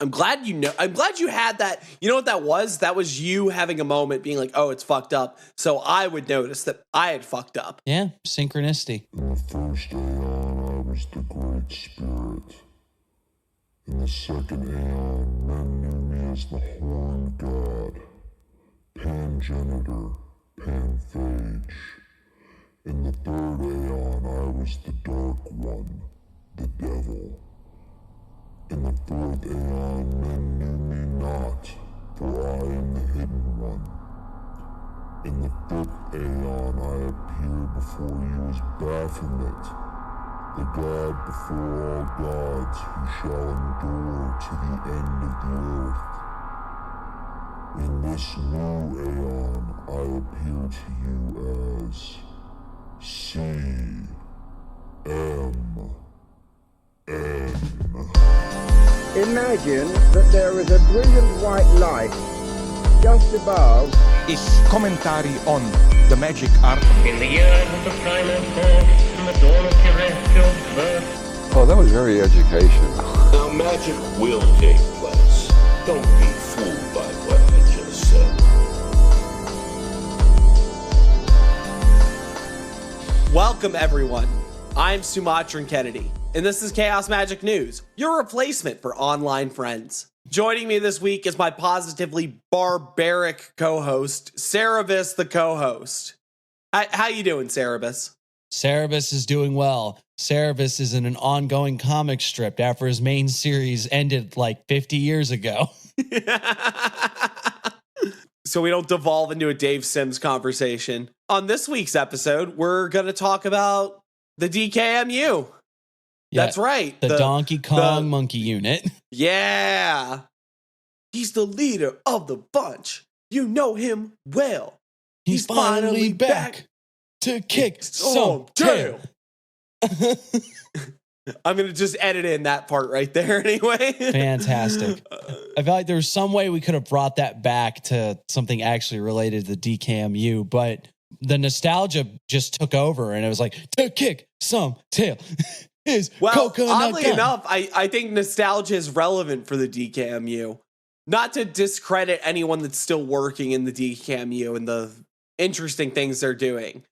I'm glad you know. I'm glad you had that. You know what that was? That was you having a moment being like, oh, it's fucked up. So I would notice that I had fucked up. Yeah, synchronicity. In the first aeon, I was the Great Spirit. In the second aeon, men knew me as the Horned God, Pangenitor, Panphage. In the third aeon, I was the Dark One, the Devil. In the fourth aeon, men knew me not, for I am the Hidden One. In the fifth aeon, I appeared before you as Baphomet, the God before all gods who shall endure to the end of the earth. In this new aeon, I appear to you as CMN. Imagine that there is a brilliant white light just above. Is commentary on the magic art. In the years of the primal force and the dawn of terrestrial birth. Oh, that was very educational. Now magic will take place. Don't be fooled by what I just said. Welcome, everyone. I'm Sumatran Kennedy, and this is Chaos Magic News, your replacement for online friends. Joining me this week is my positively barbaric co-host, Cerebus the co-host. How you doing, Cerebus? Cerebus is doing well. Cerebus is in an ongoing comic strip after his main series ended like 50 years ago. So we don't devolve into a Dave Sims conversation. On this week's episode, we're going to talk about the DKMU. Yeah, that's right. The Donkey Kong Monkey Unit. Yeah. He's the leader of the bunch. You know him well. He's finally back to kick some tail. I'm going to just edit in that part right there anyway. Fantastic. I feel like there's some way we could have brought that back to something actually related to the DKMU, but the nostalgia just took over and it was like, to kick some tail. Oddly enough, I think nostalgia is relevant for the DKMU. Not to discredit anyone that's still working in the DKMU and the interesting things they're doing,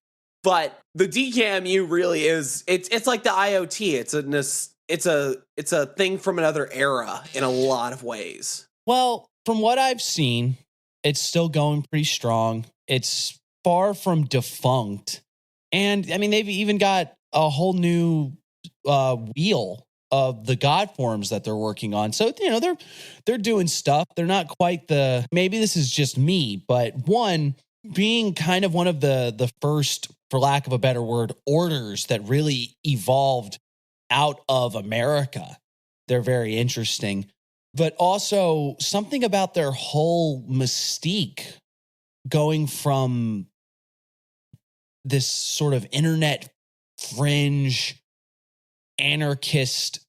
but the DKMU really is. It's like the IoT. It's a thing from another era in a lot of ways. Well, from what I've seen, it's still going pretty strong. It's far from defunct, and I mean they've even got a whole new wheel of the god forms that they're working on. So, you know, they're doing stuff. They're not quite maybe this is just me, but one, being kind of one of the first, for lack of a better word, orders that really evolved out of America. They're very interesting. But also something about their whole mystique going from this sort of internet fringe anarchist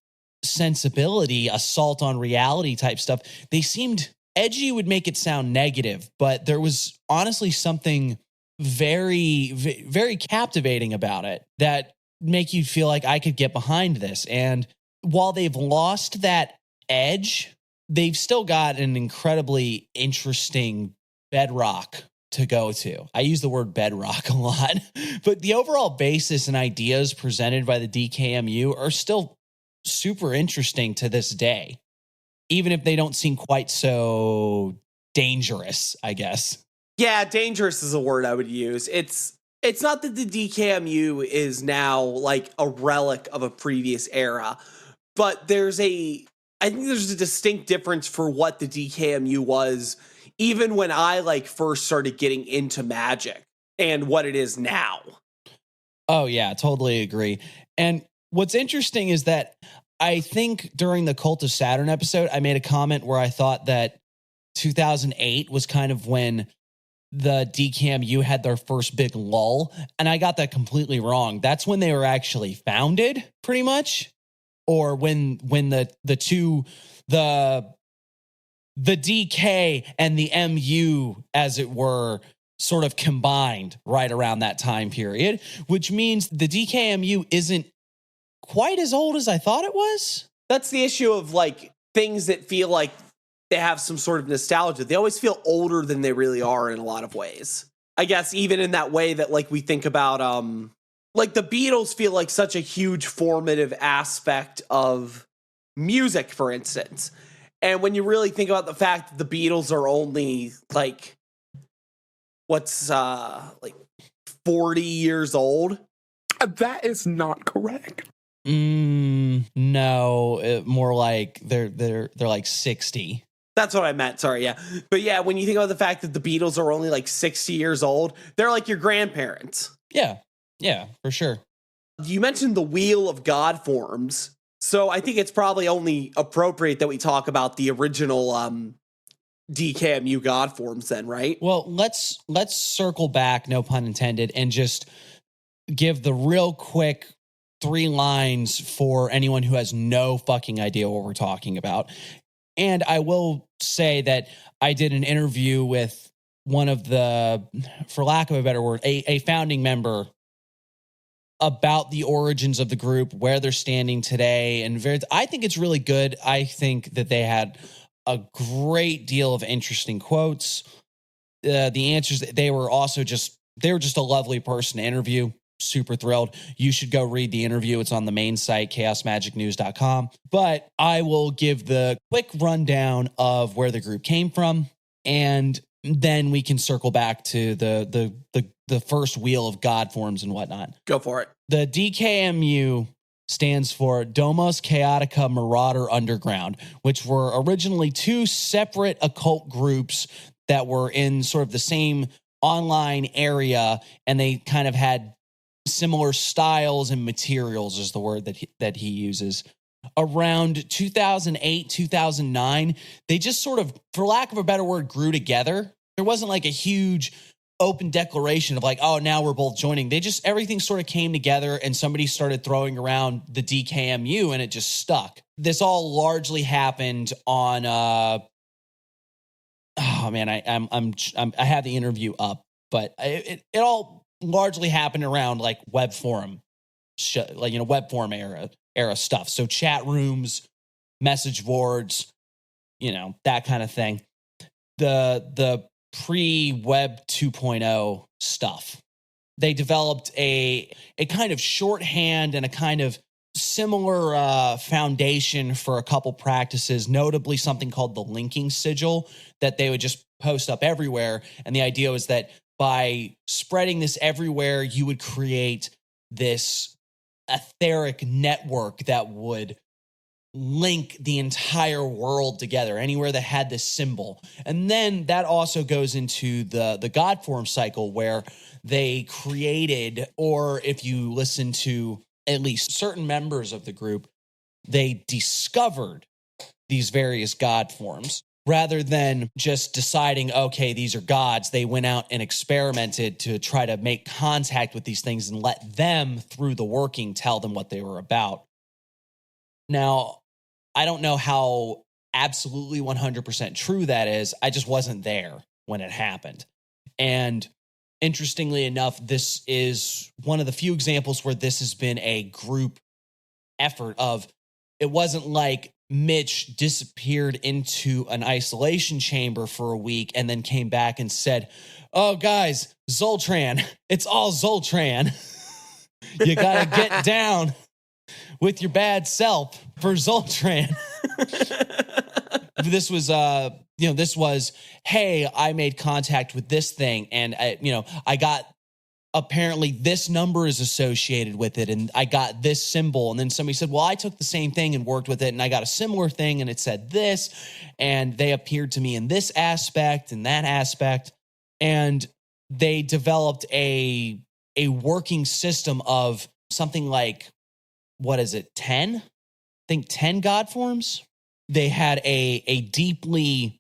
sensibility, assault on reality type stuff. They seemed edgy, would make it sound negative, but there was honestly something very, very captivating about it that make you feel like I could get behind this. And while they've lost that edge, they've still got an incredibly interesting bedrock to go to. I use the word bedrock a lot, but the overall basis and ideas presented by the DKMU are still super interesting to this day, even if they don't seem quite so dangerous, I guess. Yeah, dangerous is a word I would use. It's not that the DKMU is now like a relic of a previous era, but I think there's a distinct difference for what the DKMU was even when I first started getting into magic and what it is now. Oh yeah, totally agree. And what's interesting is that I think during the Cult of Saturn episode, I made a comment where I thought that 2008 was kind of when the DKMU had their first big lull, and I got that completely wrong. That's when they were actually founded, pretty much, or when the DK and the MU, as it were, sort of combined right around that time period, which means the DKMU isn't quite as old as I thought it was. That's the issue of things that feel like they have some sort of nostalgia. They always feel older than they really are in a lot of ways. I guess even in that way that like we think about like the Beatles feel like such a huge formative aspect of music, for instance. And when you really think about the fact that the Beatles are only like what's like 40 years old. That is not correct. No, more like they're like 60. That's what I meant. Sorry, yeah. But yeah, when you think about the fact that the Beatles are only like 60 years old, they're like your grandparents. Yeah, for sure. You mentioned the Wheel of God forms. So I think it's probably only appropriate that we talk about the original DKMU God forms then, right? Well, let's circle back, no pun intended, and just give the real quick 3 lines for anyone who has no fucking idea what we're talking about. And I will say that I did an interview with one of the, for lack of a better word, a founding member about the origins of the group, where they're standing today. And I think it's really good. I think that they had a great deal of interesting quotes. The answers, they were just a lovely person to interview. Super thrilled. You should go read the interview. It's on the main site, chaosmagicnews.com. But I will give the quick rundown of where the group came from, and then we can circle back to the first Wheel of God forms and whatnot. Go for it. The DKMU stands for Domos Chaotica Marauder Underground, which were originally 2 separate occult groups that were in sort of the same online area, and they kind of had similar styles and materials is the word that he uses. Around 2008, 2009, they just sort of, for lack of a better word, grew together. There wasn't like a huge open declaration of like, oh, now we're both joining. Everything sort of came together and somebody started throwing around the DKMU and it just stuck. This all largely happened on, I have the interview up, but it all largely happened around like web forum, web forum era stuff. So chat rooms, message boards, that kind of thing. The pre-web 2.0 stuff. They developed a kind of shorthand and a kind of similar foundation for a couple practices, notably something called the linking sigil that they would just post up everywhere. And the idea was that by spreading this everywhere, you would create this etheric network that would link the entire world together, anywhere that had this symbol. And then that also goes into the God form cycle, where they created, or if you listen to at least certain members of the group, they discovered these various God forms. Rather than just deciding, okay, these are gods, they went out and experimented to try to make contact with these things and let them, through the working, tell them what they were about. Now, I don't know how absolutely 100% true that is. I just wasn't there when it happened. And interestingly enough, this is one of the few examples where this has been a group effort of, it wasn't like Mitch disappeared into an isolation chamber for a week and then came back and said, oh, guys, Zoltran, it's all Zoltran. You got to get down with your bad self for Zoltran. This was, hey, I made contact with this thing and I got, apparently this number is associated with it and I got this symbol. And then somebody said, well, I took the same thing and worked with it and I got a similar thing and it said this, and they appeared to me in this aspect and that aspect. And they developed a working system of something like, 10? I think 10 God forms. They had a deeply,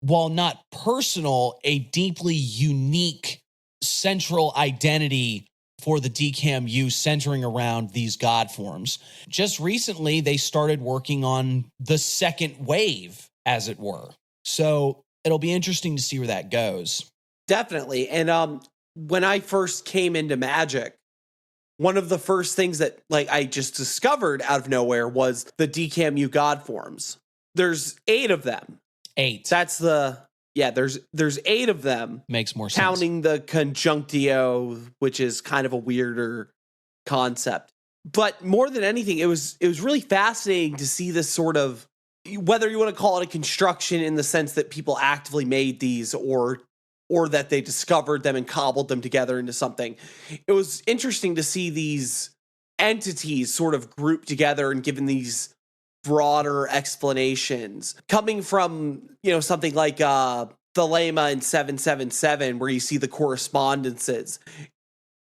while not personal, a deeply unique central identity for the DKMU centering around these God forms. Just recently, they started working on the second wave, as it were. So it'll be interesting to see where that goes. Definitely. And when I first came into Magic, one of the first things that I just discovered out of nowhere was the DKMU God forms. There's 8 of them. 8. That's there's 8 of them. Makes more sense. Counting the conjunctio, which is kind of a weirder concept. But more than anything, it was really fascinating to see this sort of, whether you want to call it a construction in the sense that people actively made these or that they discovered them and cobbled them together into something. It was interesting to see these entities sort of grouped together and given these broader explanations coming from, something like Thelema in 777, where you see the correspondences.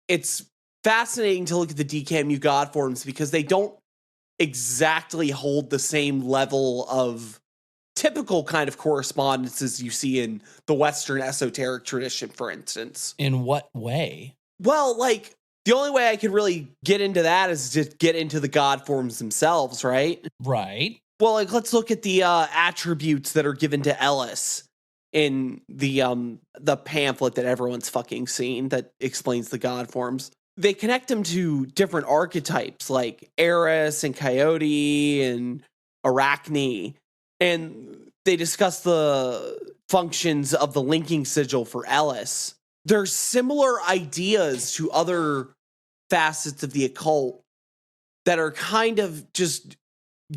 It's fascinating to look at the DKMU god forms because they don't exactly hold the same level of typical kind of correspondences you see in the Western esoteric tradition, for instance. In what way? Well, like, the only way I could really get into that is to get into the god forms themselves, right? Right. Well, like, let's look at the attributes that are given to Ellis in the pamphlet that everyone's fucking seen that explains the god forms. They connect them to different archetypes like Eris and Coyote and Arachne, and they discuss the functions of the linking sigil for Ellis. There's similar ideas to other facets of the occult that are kind of just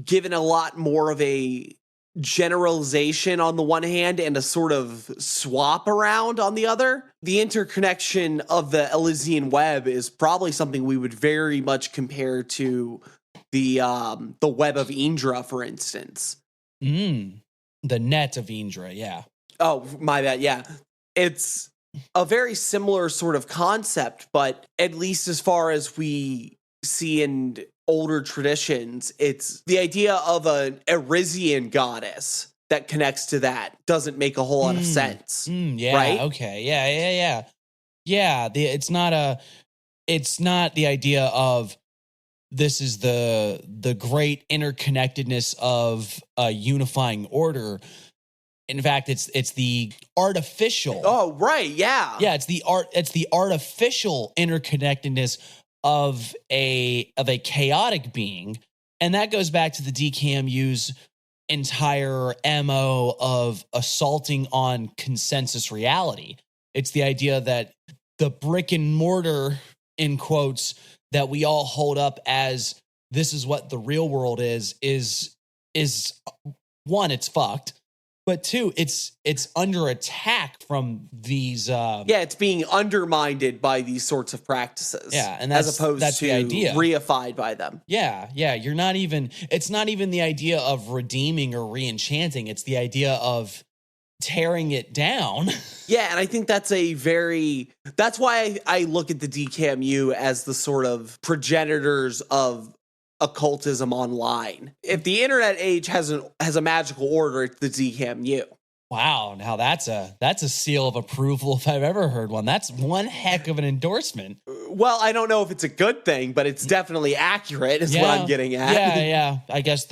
given a lot more of a generalization on the one hand and a sort of swap around on the other. The interconnection of the Elysian web is probably something we would very much compare to the web of Indra, for instance. The net of Indra, yeah. Oh, my bad, yeah. It's a very similar sort of concept, but at least as far as we see in older traditions, it's the idea of an Arisian goddess that connects to that doesn't make a whole lot of sense. Yeah. Right? Okay. Yeah. It's not the idea of this is the great interconnectedness of a unifying order. In fact, it's the artificial. Oh, right. Yeah. Yeah. It's the artificial interconnectedness of a chaotic being. And that goes back to the DKMU's entire MO of assaulting on consensus reality. It's the idea that the brick and mortar, in quotes, that we all hold up as this is what the real world is one, it's fucked. But 2, it's under attack from these. It's being undermined by these sorts of practices. Yeah, and as opposed to the idea. reified by them. Yeah. You're not even. It's not even the idea of redeeming or re-enchanting. It's the idea of tearing it down. Yeah, and I think that's that's why I look at the DKMU as the sort of progenitors of occultism online. If the internet age has a magical order, it's the DKMU. Wow, now that's a seal of approval if I've ever heard one. That's one heck of an endorsement. Well, I don't know if it's a good thing, but it's definitely accurate is what I'm getting at. Yeah. I guess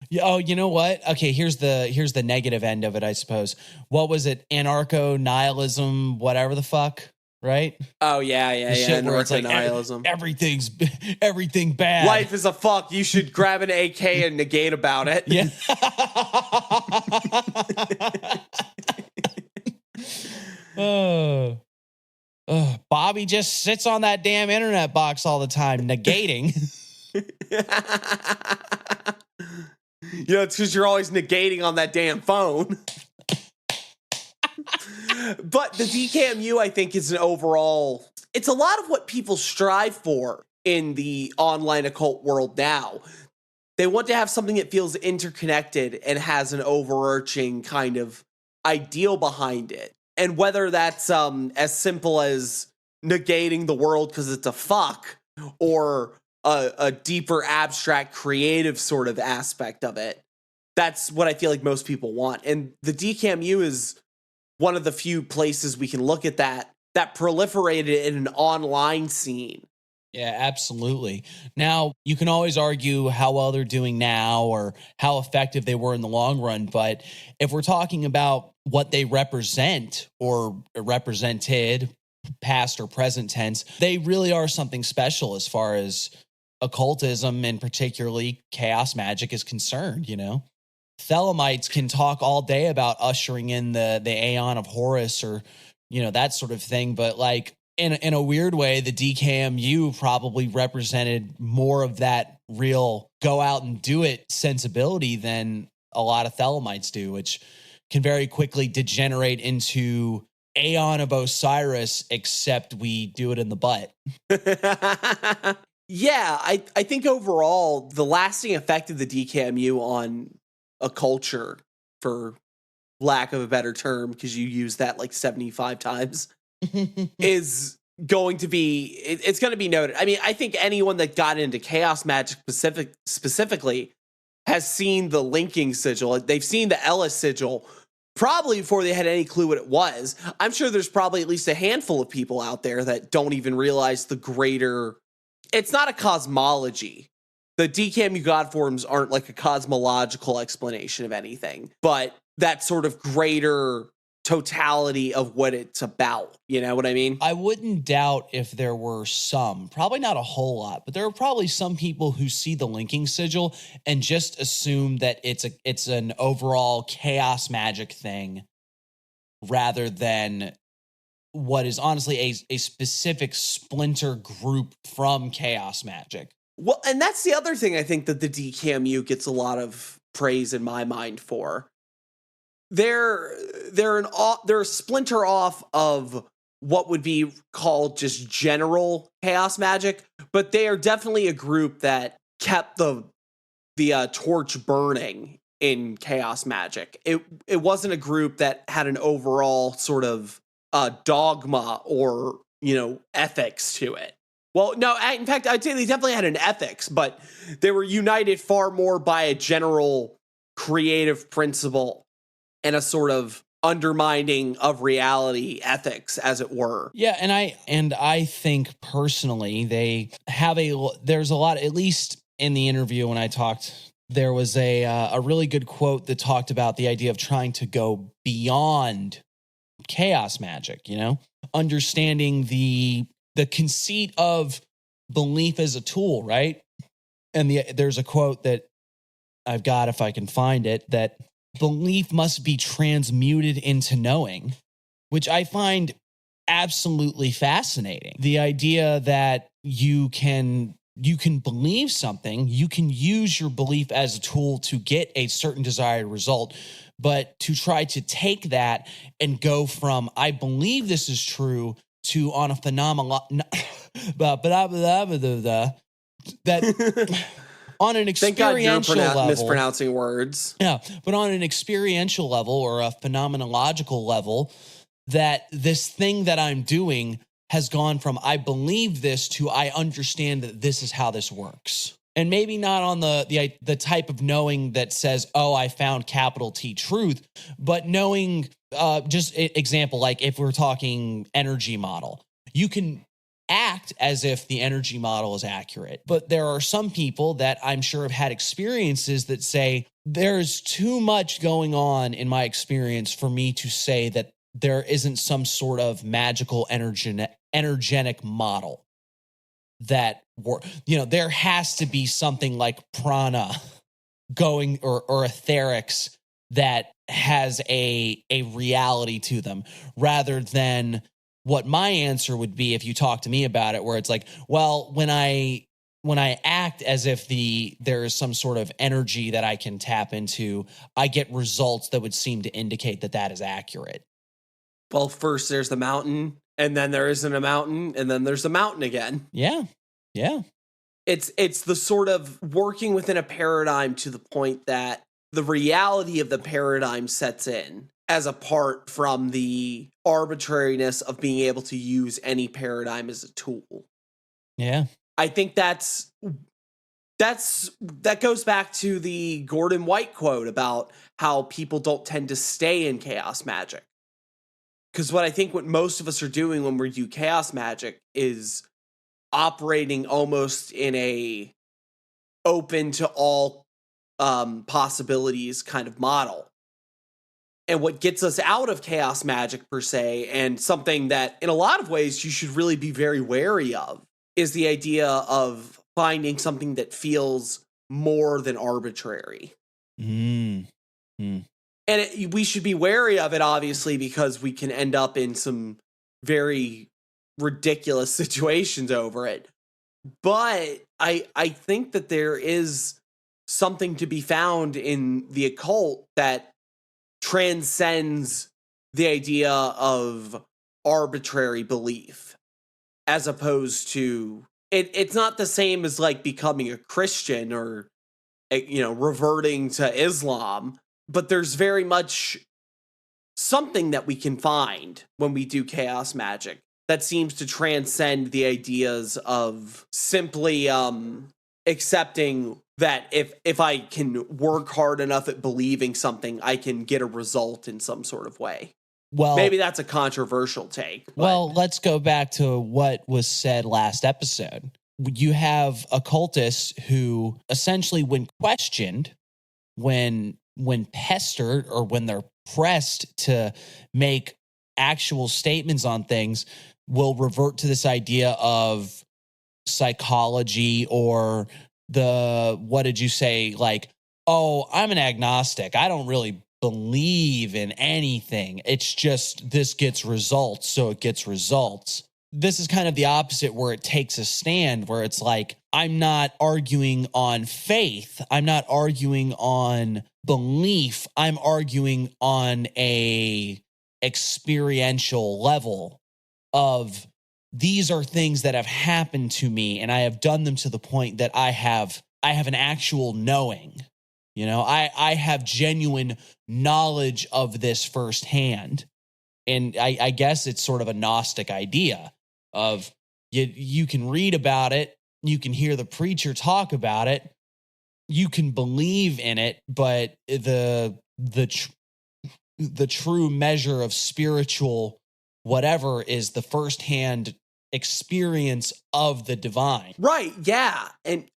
you know what? Okay, here's the negative end of it, I suppose. What was it? Anarcho-nihilism, whatever the fuck. Right? Oh, yeah. Shit where it's like nihilism. Everything bad. Life is a fuck. You should grab an AK and negate about it. Yeah. Bobby just sits on that damn internet box all the time, negating. It's because you're always negating on that damn phone. But the DKMU, I think, is it's a lot of what people strive for in the online occult world now. They want to have something that feels interconnected and has an overarching kind of ideal behind it. And whether that's as simple as negating the world because it's a fuck, or a deeper abstract creative sort of aspect of it, that's what I feel like most people want. And the DKMU is one of the few places we can look at that proliferated in an online scene. Yeah, absolutely. Now, you can always argue how well they're doing now or how effective they were in the long run. But if we're talking about what they represent or represented, past or present tense, they really are something special as far as occultism and particularly chaos magic is concerned, Thelemites can talk all day about ushering in the Aeon of Horus or, that sort of thing. But like in a weird way, the DKMU probably represented more of that real go out and do it sensibility than a lot of Thelemites do, which can very quickly degenerate into Aeon of Osiris, except we do it in the butt. Yeah, I think overall, the lasting effect of the DKMU on a culture, for lack of a better term, because you use that like 75 times, is going to be, it's going to be noted. I mean, I think anyone that got into chaos magic specifically has seen the linking sigil. They've seen the Ellis sigil probably before they had any clue what it was. I'm sure there's probably at least a handful of people out there that don't even realize the greater... It's not a cosmology. The DKMU god forms aren't like a cosmological explanation of anything, but that sort of greater totality of what it's about. You know what I mean? I wouldn't doubt if there were some, probably not a whole lot, but there are probably some people who see the linking sigil and just assume that it's an overall chaos magic thing rather than what is honestly a specific splinter group from chaos magic. Well, and that's the other thing I think that the DKMU gets a lot of praise in my mind for. They're a splinter off of what would be called just general chaos magic, but they are definitely a group that kept the torch burning in chaos magic. It wasn't a group that had an overall sort of dogma or ethics to it. Well, no, in fact, I'd say they definitely had an ethics, but they were united far more by a general creative principle and a sort of undermining of reality ethics, as it were. Yeah, and I think personally there's a lot, at least in the interview when I talked, there was a really good quote that talked about the idea of trying to go beyond chaos magic, understanding the conceit of belief as a tool, right? And there's a quote that I've got, if I can find it, that belief must be transmuted into knowing, which I find absolutely fascinating. The idea that you can believe something, you can use your belief as a tool to get a certain desired result, but to try to take that and go from, I believe this is true, to on a that on an experiential level, mispronouncing words. Yeah, but on an experiential level or a phenomenological level, that this thing that I'm doing has gone from I believe this to I understand that this is how this works. And maybe not on the type of knowing that says, oh, I found capital T truth, but knowing, just example, like if we're talking energy model, you can act as if the energy model is accurate. But there are some people that I'm sure have had experiences that say there's too much going on in my experience for me to say that there isn't some sort of magical energetic model that there has to be something like prana going or etherics that has a reality to them, rather than what my answer would be if you talk to me about it, where it's like, well, when I act as if there is some sort of energy that I can tap into, I get results that would seem to indicate that is accurate. Well, first there's the mountain, and then there isn't a mountain, and then there's a mountain again. Yeah. Yeah. It's the sort of working within a paradigm to the point that the reality of the paradigm sets in, as apart from the arbitrariness of being able to use any paradigm as a tool. Yeah. I think that goes back to the Gordon White quote about how people don't tend to stay in chaos magic. Because what most of us are doing when we do chaos magic is operating almost in a open to all possibilities kind of model. And what gets us out of chaos magic per se, and something that in a lot of ways you should really be very wary of, is the idea of finding something that feels more than arbitrary. And we should be wary of it, obviously, because we can end up in some very ridiculous situations over it. But I think that there is something to be found in the occult that transcends the idea of arbitrary belief, as opposed to it's not the same as like becoming a Christian or reverting to Islam, but there's very much something that we can find when we do chaos magic that seems to transcend the ideas of simply accepting that if I can work hard enough at believing something, I can get a result in some sort of way. Well, maybe that's a controversial take. Well, let's go back to what was said last episode. You have occultists who essentially, when questioned, when pestered, or when they're pressed to make actual statements on things, will revert to this idea of psychology or what did you say? Like, oh, I'm an agnostic. I don't really believe in anything. It's just this gets results, so it gets results. This is kind of the opposite, where it takes a stand, where it's like, I'm not arguing on faith. I'm not arguing on belief. I'm arguing on a experiential level of these are things that have happened to me, and I have done them to the point that I have an actual knowing. I have genuine knowledge of this firsthand. And I guess it's sort of a Gnostic idea of you can read about it, you can hear the preacher talk about it, you can believe in it, but the true measure of spiritual whatever is the firsthand experience of the divine. Right, yeah.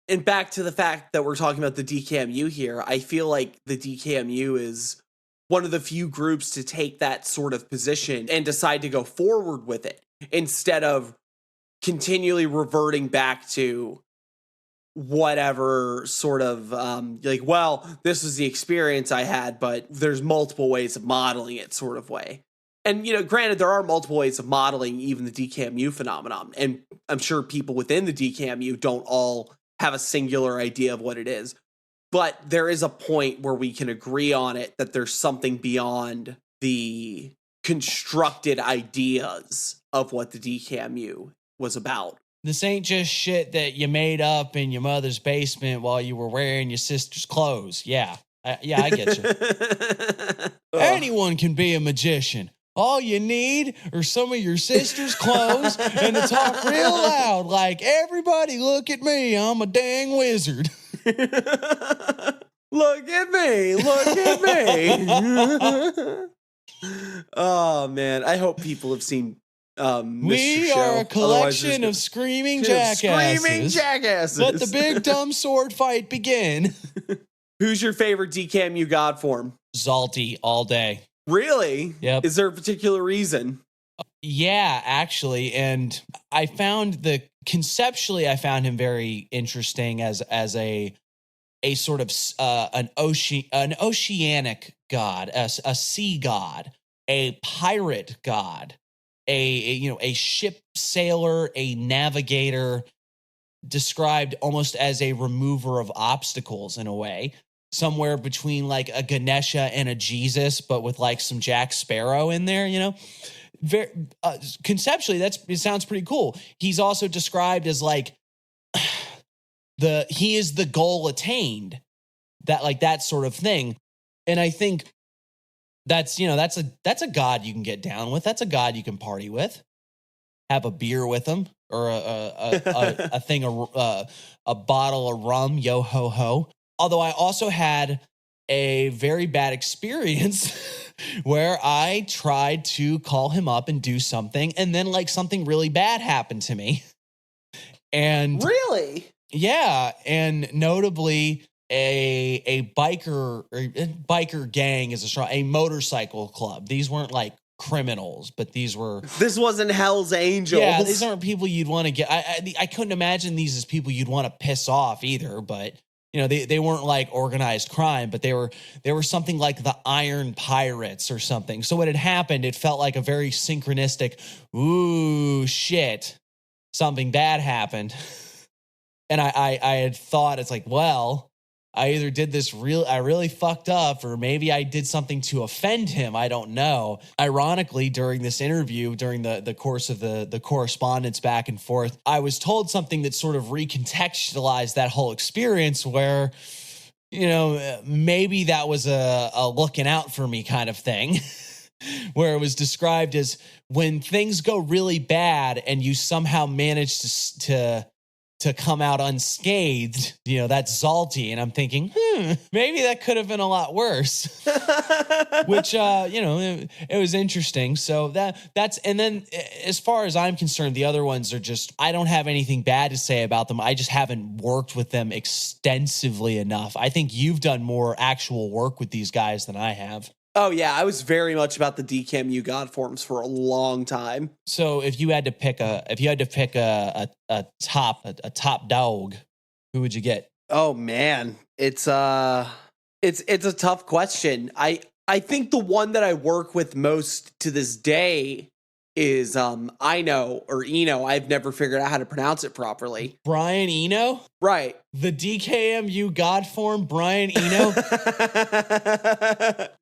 And back to the fact that we're talking about the DKMU here, I feel like the DKMU is one of the few groups to take that sort of position and decide to go forward with it instead of continually reverting back to whatever sort of this is the experience I had, but there's multiple ways of modeling it sort of way. And, granted, there are multiple ways of modeling even the DKMU phenomenon. And I'm sure people within the DKMU don't all have a singular idea of what it is. But there is a point where we can agree on it, that there's something beyond the constructed ideas of what the DKMU was about. This ain't just shit that you made up in your mother's basement while you were wearing your sister's clothes. Yeah, I get you. Anyone can be a magician. All you need are some of your sister's clothes and to talk real loud like, everybody look at me, I'm a dang wizard. Look at me, look at me. Oh, man, I hope people have seen We are a collection of screaming jackasses. Let the big dumb sword fight begin. Who's your favorite DKMU god form? Zalti all day. Really? Yep. Is there a particular reason? Yeah, actually. And conceptually, I found him very interesting as a sort of an oceanic god, a sea god, a pirate god, a ship sailor, a navigator, described almost as a remover of obstacles in a way. Somewhere between like a Ganesha and a Jesus, but with like some Jack Sparrow in there, Very, conceptually, it sounds pretty cool. He's also described as like he is the goal attained, that sort of thing. And I think that's a god you can get down with. That's a god you can party with, have a beer with him, or a thing, a bottle of rum, yo ho ho. Although I also had a very bad experience where I tried to call him up and do something, and then like something really bad happened to me. And really? Yeah. And notably a biker gang is a motorcycle club. These weren't like criminals, but this wasn't Hell's Angels. Yeah, these aren't people you'd want to get. I couldn't imagine these as people you'd want to piss off either, but they weren't like organized crime, but they were something like the Iron Pirates or something. So when it happened, it felt like a very synchronistic, ooh, shit, something bad happened. And I had thought, it's like, well, I either did this I really fucked up, or maybe I did something to offend him. I don't know. Ironically, during this interview, during the course of the correspondence back and forth, I was told something that sort of recontextualized that whole experience where, maybe that was a looking out for me kind of thing, where it was described as when things go really bad and you somehow manage to come out unscathed, that's Zalty. And I'm thinking, maybe that could have been a lot worse, which, it was interesting. So that's, and then as far as I'm concerned, the other ones are just, I don't have anything bad to say about them. I just haven't worked with them extensively enough. I think you've done more actual work with these guys than I have. Oh yeah, I was very much about the DKMU God forms for a long time. So if you had to pick a top dog, who would you get? Oh man, it's a tough question. I think the one that I work with most to this day is Eno or Eno. I've never figured out how to pronounce it properly. Brian Eno? Right. The DKMU God form, Brian Eno?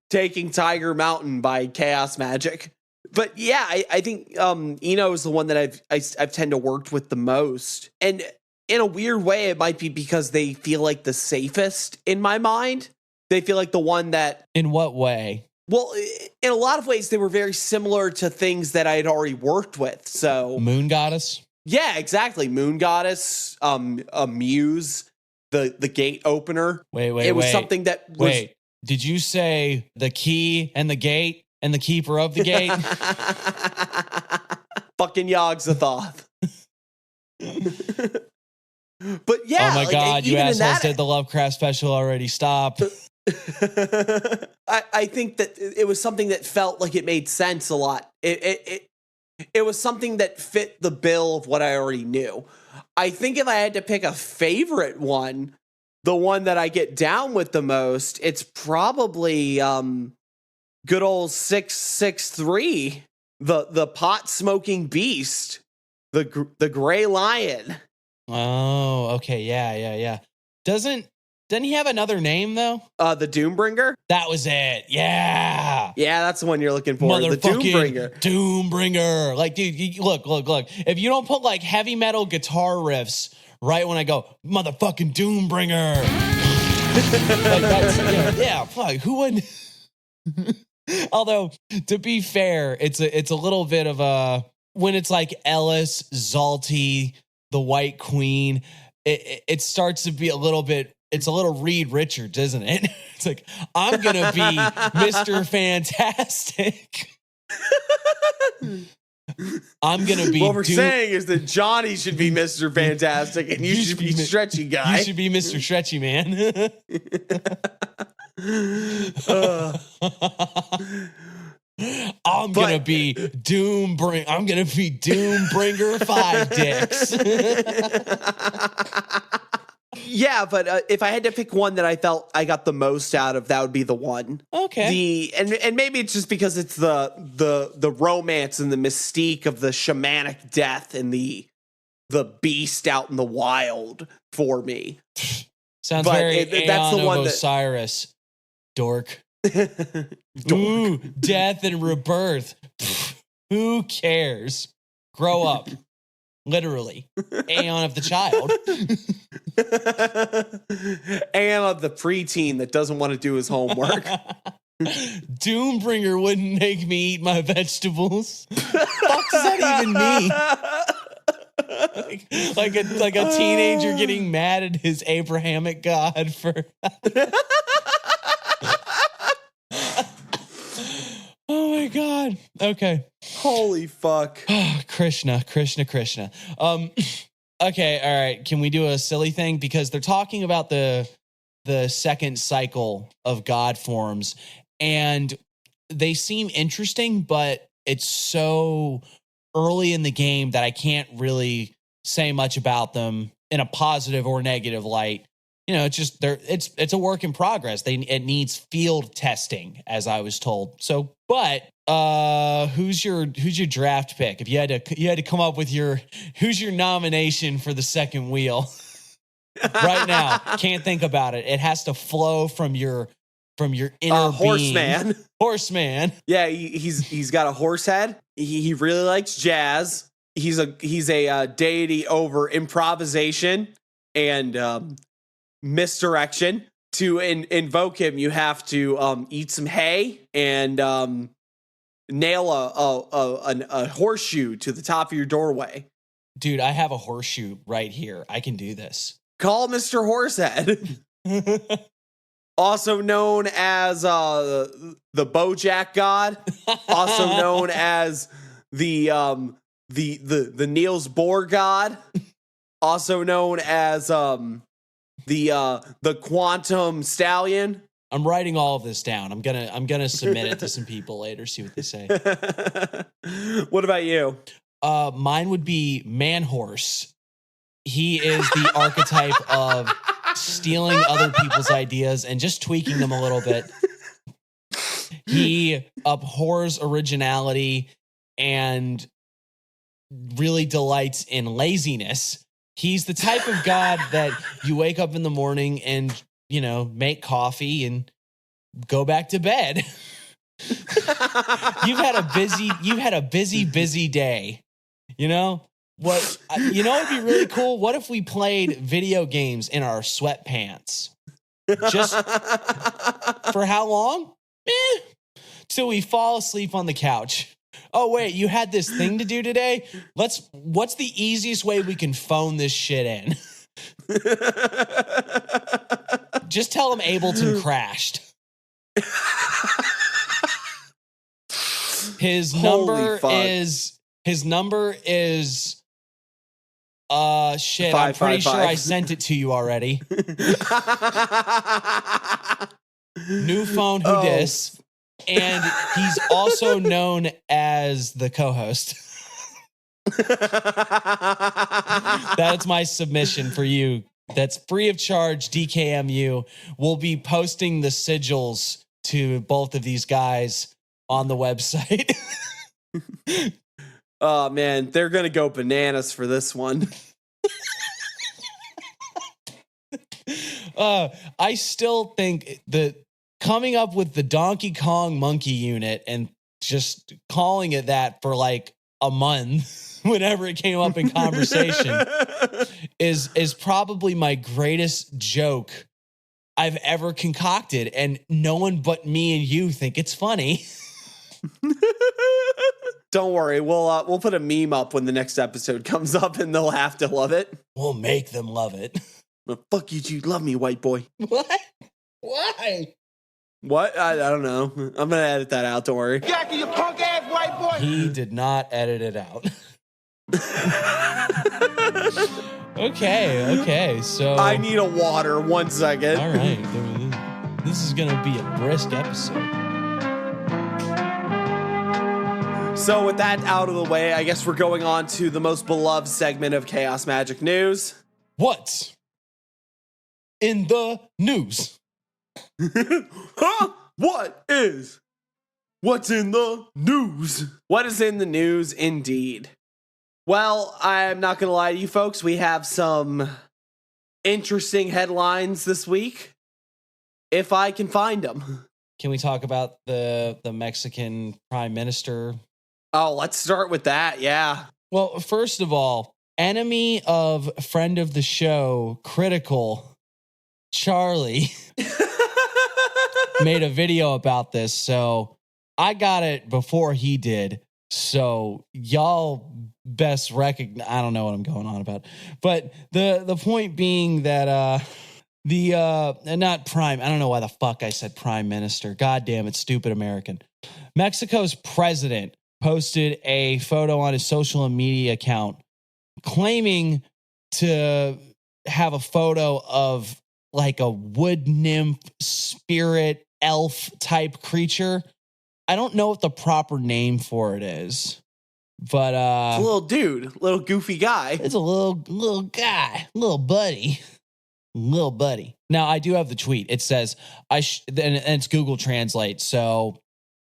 Taking Tiger Mountain by Chaos Magic. But yeah, I think Eno is the one that I've tend to worked with the most. And in a weird way, it might be because they feel like the safest in my mind. They feel like the one that... In what way? Well, in a lot of ways, they were very similar to things that I had already worked with. So Moon Goddess? Yeah, exactly. Moon Goddess, a Muse, the gate opener. It was something that was... Wait, did you say the key and the gate and the keeper of the gate? Fucking Yogg-Sothoth. But yeah. Oh my God, you assholes did the Lovecraft special already. Stop. I think that it was something that felt like it made sense a lot. It was something that fit the bill of what I already knew. I think if I had to pick a favorite one, the one that I get down with the most, it's probably good old 663, the pot smoking beast, the gray lion. Oh, okay, yeah. Doesn't he have another name though? The Doombringer? That was it. Yeah. Yeah, that's the one you're looking for. The Doombringer. Doombringer. Like, dude, look. If you don't put like heavy metal guitar riffs right when I go, motherfucking Doombringer. Like that's, yeah, fuck. Who would? Although, to be fair, it's a little bit of a, when it's like Ellis, Zalty, the White Queen, it starts to be a little bit, it's a little Reed Richards, isn't it? It's like, I'm going to be Mr. Fantastic. I'm going to be... What we're saying is that Johnny should be Mr. Fantastic and you should be Stretchy Guy. You should be Mr. Stretchy Man. I'm going to be Doombringer. I'm going to be Doombringer 5 Dicks. Yeah, but if I had to pick one that I felt I got the most out of, that would be the one. Okay. And maybe it's just because it's the romance and the mystique of the shamanic death and the beast out in the wild for me. Sounds very that's the one of Osiris. Dork. Ooh, death and rebirth. Who cares? Grow up. Literally. Aeon of the child. Aeon of the preteen that doesn't want to do his homework. Doombringer wouldn't make me eat my vegetables. What does that even mean? like a teenager getting mad at his Abrahamic God for... Oh my God. Okay. Holy fuck. Krishna. Okay, all right. Can we do a silly thing? Because they're talking about the second cycle of God forms, and they seem interesting, but it's so early in the game that I can't really say much about them in a positive or negative light. it's just it's a work in progress. It needs field testing, as I was told. So, but who's your draft pick? If you had to come up with who's your nomination for the second wheel right now? Can't think about it. It has to flow from your inner Horseman. Horseman. Yeah, he's got a horse head. He really likes jazz. He's a deity over improvisation and misdirection. To invoke him, you have to eat some hay and nail a horseshoe to the top of your doorway. Dude, I have a horseshoe right here. I can do this. Call Mr. Horsehead. Also known as the Bojack God, also known as the Niels Bohr God, also known as the Quantum Stallion. I'm writing all of this down. I'm gonna submit it to some people later, see what they say. What about you? Mine would be Man Horse. He is the archetype of stealing other people's ideas and just tweaking them a little bit. He abhors originality and really delights in laziness. He's the type of god that you wake up in the morning and, make coffee and go back to bed. You've had a busy day, What it'd be really cool? What if we played video games in our sweatpants? Just for how long? Till we fall asleep on the couch. Oh wait, you had this thing to do today? What's the easiest way we can phone this shit in? Just tell them Ableton crashed. His number is shit, I'm pretty sure I sent it to you already. New phone, who dis? And he's also known as the co-host. That's my submission for you. That's free of charge. DKMU will be posting the sigils to both of these guys on the website. Oh man, they're gonna go bananas for this one. I still think that coming up with the Donkey Kong monkey unit and just calling it that for like a month whenever it came up in conversation is probably my greatest joke I've ever concocted, and no one but me and you think it's funny. Don't worry, we'll put a meme up when the next episode comes up, and they'll have to love it. We'll make them love it. Well, fuck you, Jude. Love me, white boy. What? Why? What? I don't know. I'm gonna edit that out. Don't worry. Jackie, you punk ass white boy. He did not edit it out. Okay. So I need a water. 1 second. All right. This is gonna be a brisk episode. So with that out of the way, I guess we're going on to the most beloved segment of Chaos Magic News. What's in the news? Huh? What's in the news? What is in the news indeed? Well, I'm not going to lie to you folks. We have some interesting headlines this week, if I can find them. Can we talk about the Mexican prime minister? Oh, let's start with that. Yeah. Well, first of all, enemy of friend of the show, Critical Charlie, made a video about this. So I got it before he did. So y'all best recognize, I don't know what I'm going on about, but the point being that, not prime, I don't know why the fuck I said prime minister. God damn it, stupid American. Mexico's president posted a photo on his social media account claiming to have a photo of like a wood nymph, spirit, elf type creature. I don't know what the proper name for it is, but it's a little dude, little goofy guy. It's a little guy, little buddy. Little buddy. Now, I do have the tweet. It says, and it's Google Translate. So,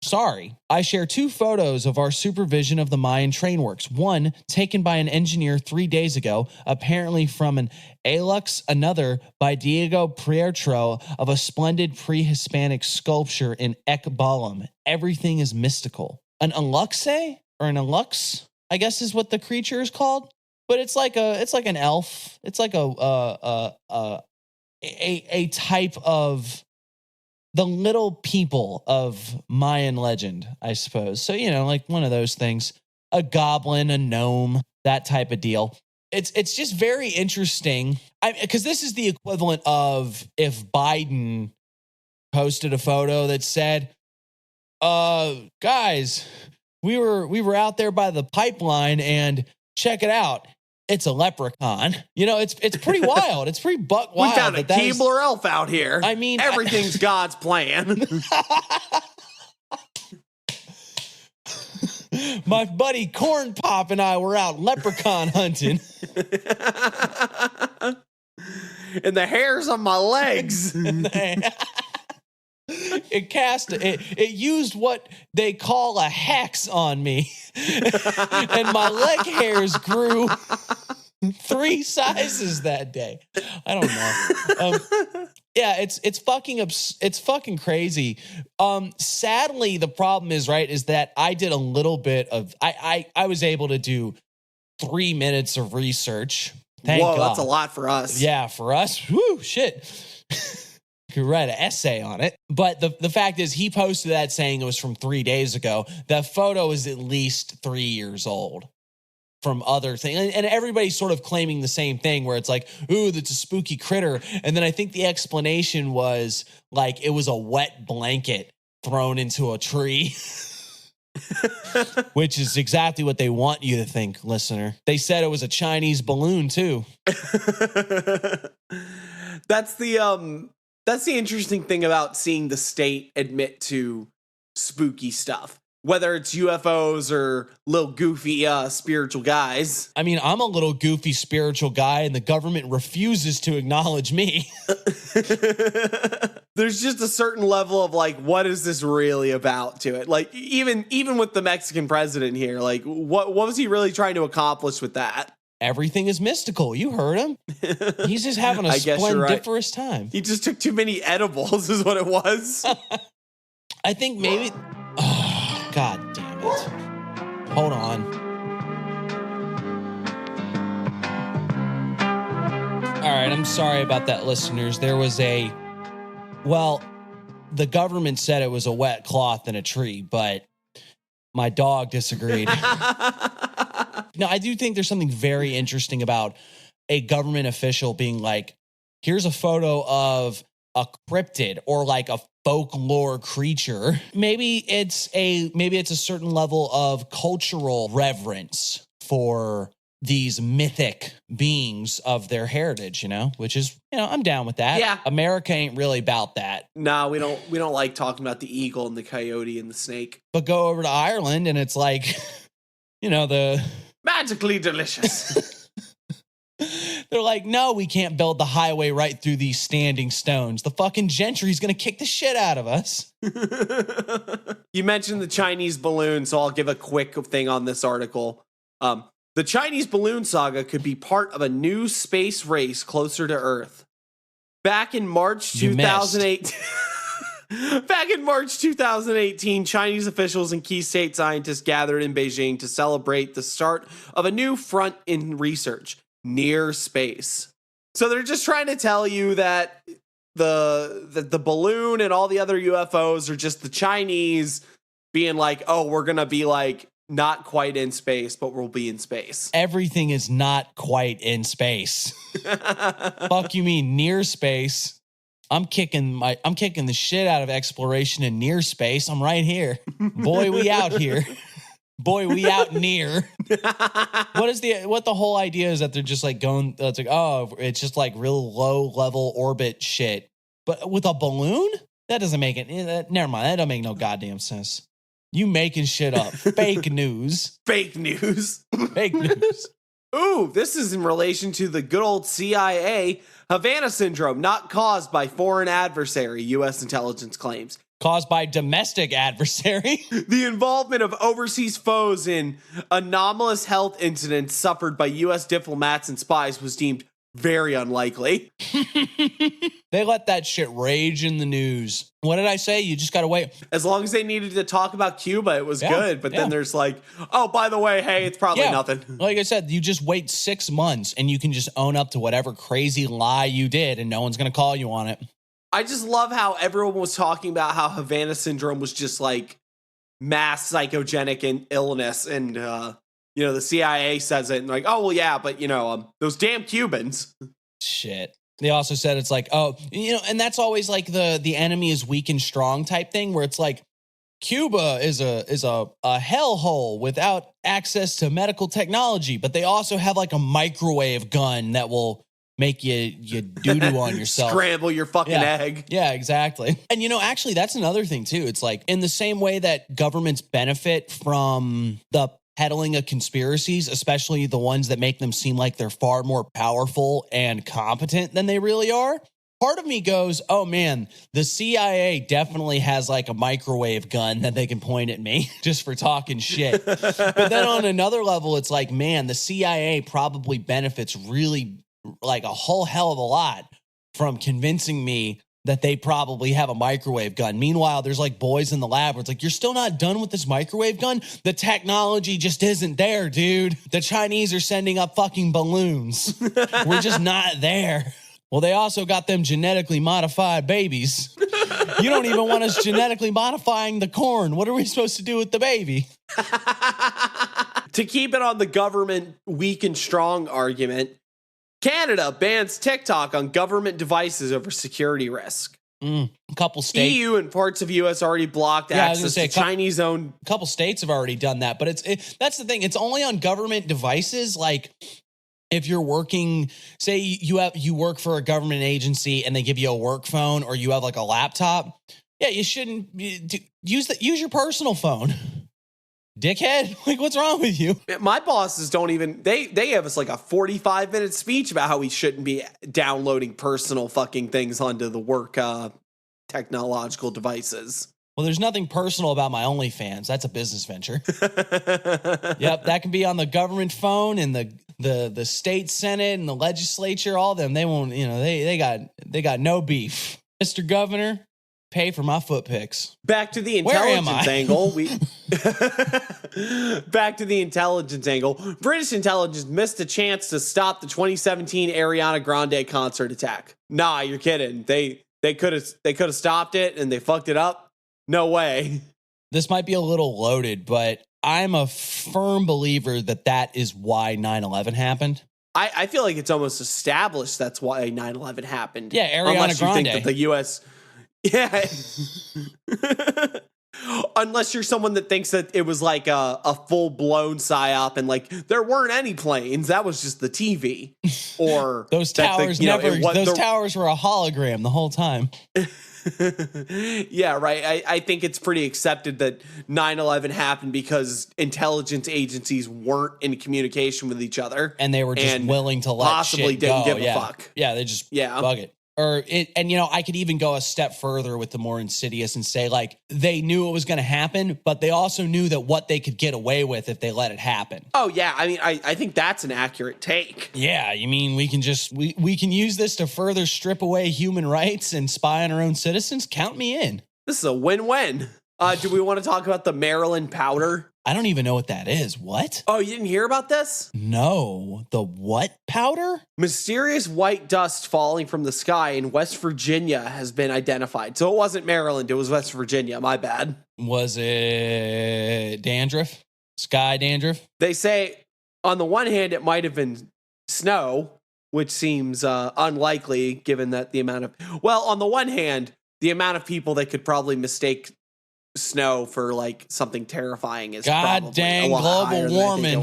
sorry. I share 2 photos of our supervision of the Mayan train works. One taken by an engineer 3 days ago, apparently from an Alux. Another by Diego Prieto of a splendid pre-Hispanic sculpture in Ekbalam. Everything is mystical. An Aluxe or an Alux, I guess is what the creature is called. But it's like an elf. It's like a type of the little people of Mayan legend, I suppose. So, like one of those things, a goblin, a gnome, that type of deal. It's just very interesting. Because this is the equivalent of if Biden posted a photo that said, guys, we were out there by the pipeline and check it out. It's a leprechaun. It's pretty wild. It's pretty buck wild. We found a Keebler elf out here. I mean, everything's God's plan. My buddy Corn Pop and I were out leprechaun hunting. And the hairs on my legs. It used what they call a hex on me. And my leg hairs grew 3 sizes that day. I don't know. Yeah, it's fucking crazy. Sadly, the problem is that I did a little bit of I was able to do 3 minutes of research. Thank God. That's a lot for us. Yeah, for us. Whoo, shit. Could write an essay on it. But the fact is, he posted that saying it was from 3 days ago. That photo is at least 3 years old from other things. And everybody's sort of claiming the same thing where it's like, ooh, that's a spooky critter. And then I think the explanation was like it was a wet blanket thrown into a tree. Which is exactly what they want you to think, listener. They said it was a Chinese balloon, too. That's the interesting thing about seeing the state admit to spooky stuff, whether it's UFOs or little goofy spiritual guys. I mean, I'm a little goofy spiritual guy and the government refuses to acknowledge me. There's just a certain level of like, what is this really about to it? Like even with the Mexican president here, like what was he really trying to accomplish with that? Everything is mystical. You heard him. He's just having a splendiferous time. He just took too many edibles is what it was. I think maybe... Oh, God damn it. Hold on. All right, I'm sorry about that, listeners. There was the government said it was a wet cloth in a tree, but my dog disagreed. No, I do think there's something very interesting about a government official being like, here's a photo of a cryptid or like a folklore creature. Maybe it's a certain level of cultural reverence for these mythic beings of their heritage, which is, I'm down with that. Yeah. America ain't really about that. No, we don't like talking about the eagle and the coyote and the snake. But go over to Ireland and it's like, the magically delicious. They're like, no, we can't build the highway right through these standing stones. The fucking gentry's going to kick the shit out of us. You mentioned the Chinese balloon, so I'll give a quick thing on this article. The Chinese balloon saga could be part of a new space race closer to Earth. Back in March 2018, Chinese officials and key state scientists gathered in Beijing to celebrate the start of a new front in research, near space. So they're just trying to tell you that the balloon and all the other UFOs are just the Chinese being like, oh, we're going to be like not quite in space, but we'll be in space. Everything is not quite in space. Fuck you mean near space? I'm kicking the shit out of exploration in near space. I'm right here. Boy, we out here. Boy, we out near. What the whole idea is that they're just like going, it's like, oh, it's just like real low level orbit shit. But with a balloon? That doesn't make it, never mind. That don't make no goddamn sense. You making shit up. Fake news. Fake news. Fake news. Ooh, this is in relation to the good old CIA Havana syndrome, not caused by foreign adversary, U.S. intelligence claims. Caused by domestic adversary. The involvement of overseas foes in anomalous health incidents suffered by U.S. diplomats and spies was deemed very unlikely. They let that shit rage in the news. What did I say? You just got to wait. As long as they needed to talk about Cuba, it was good. But then there's like, oh, by the way, hey, it's probably nothing. Like I said, you just wait 6 months and you can just own up to whatever crazy lie you did and no one's going to call you on it. I just love how everyone was talking about how Havana syndrome was just like mass psychogenic illness. And, the CIA says it and like, oh, well, yeah, but, those damn Cubans. Shit. They also said it's like, and that's always like the enemy is weak and strong type thing where it's like Cuba is a hellhole without access to medical technology, but they also have like a microwave gun that will make you doo-doo on yourself. Scramble your fucking egg. Yeah, exactly. And, actually, that's another thing, too. It's like in the same way that governments benefit from the peddling of conspiracies, especially the ones that make them seem like they're far more powerful and competent than they really are. Part of me goes, oh, man, the CIA definitely has like a microwave gun that they can point at me just for talking shit. But then on another level, it's like, man, the CIA probably benefits really like a whole hell of a lot from convincing me that they probably have a microwave gun. Meanwhile, there's like boys in the lab where it's like, you're still not done with this microwave gun? The technology just isn't there, dude. The Chinese are sending up fucking balloons. We're just not there. Well, they also got them genetically modified babies. You don't even want us genetically modifying the corn. What are we supposed to do with the baby? To keep it on the government weak and strong argument, Canada bans TikTok on government devices over security risk. A couple states. EU and parts of US already blocked access to Chinese-owned. A couple states have already done that, but that's the thing. It's only on government devices. Like if you're working, say you work for a government agency and they give you a work phone or you have like a laptop. Yeah, you shouldn't use your personal phone. Dickhead, like what's wrong with you? My bosses don't even, they have us like a 45-minute speech about how we shouldn't be downloading personal fucking things onto the work technological devices. Well, there's nothing personal about my OnlyFans. That's a business venture. Yep, that can be on the government phone and the state senate and the legislature. All of them, they won't. They got no beef. Mr. Governor, pay for my foot pics. Back to the intelligence angle. Back to the intelligence angle. British intelligence missed a chance to stop the 2017 Ariana Grande concert attack. Nah, you're kidding. They could have stopped it and they fucked it up. No way. This might be a little loaded, but I'm a firm believer that is why 9/11 happened. I feel like it's almost established that's why 9/11 happened. Yeah, Ariana Unless you Grande. think that the U.S. Yeah. Unless you're someone that thinks that it was like a full-blown psyop and like there weren't any planes. That was just the TV. Or those towers towers were a hologram the whole time. Yeah, right. I think it's pretty accepted that 9/11 happened because intelligence agencies weren't in communication with each other. And they were just willing to let possibly shit didn't go. give a fuck. Yeah, they just bug it. I could even go a step further with the more insidious and say, like, they knew it was going to happen, but they also knew that what they could get away with if they let it happen. Oh, yeah. I mean, I think that's an accurate take. Yeah. You mean we can just, we can use this to further strip away human rights and spy on our own citizens? Count me in. This is a win-win. Do we want to talk about the Maryland powder? I don't even know what that is. What? Oh, you didn't hear about this? No. The what powder? Mysterious white dust falling from the sky in West Virginia has been identified. So it wasn't Maryland, it was West Virginia. My bad. Was it dandruff? Sky dandruff? They say, on the one hand, it might have been snow, which seems unlikely given that the amount of... Well, on the one hand, the amount of people that could probably mistake snow for like something terrifying is God dang global warming.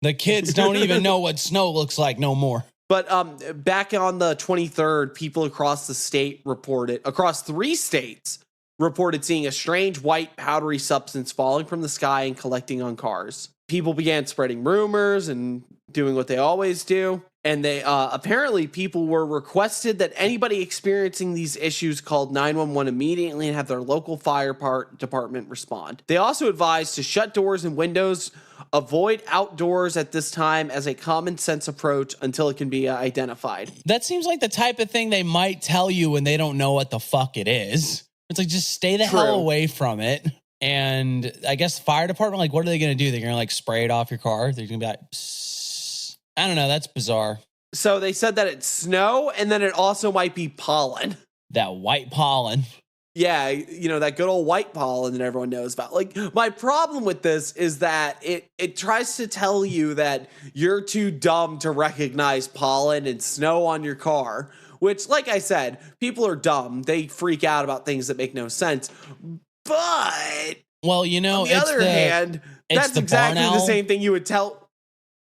The kids don't even know what snow looks like no more. But back on the 23rd, people across the state across 3 states reported seeing a strange white powdery substance falling from the sky and collecting on cars. People began spreading rumors and doing what they always do. And they apparently people were requested that anybody experiencing these issues called 911 immediately and have their local fire department respond. They also advised to shut doors and windows, avoid outdoors at this time as a common sense approach until it can be identified. That seems like the type of thing they might tell you when they don't know what the fuck it is. It's like, just stay the hell away from it. And I guess the fire department, like, what are they going to do? They're going to like spray it off your car? They're going to be like, psst. I don't know. That's bizarre. So they said that it's snow and then it also might be pollen. That white pollen. Yeah, you know, that good old white pollen that everyone knows about. Like, my problem with this is that it tries to tell you that you're too dumb to recognize pollen and snow on your car, which, like I said, people are dumb. They freak out about things that make no sense. But, well, you know, on the other hand, that's exactly the same thing you would tell.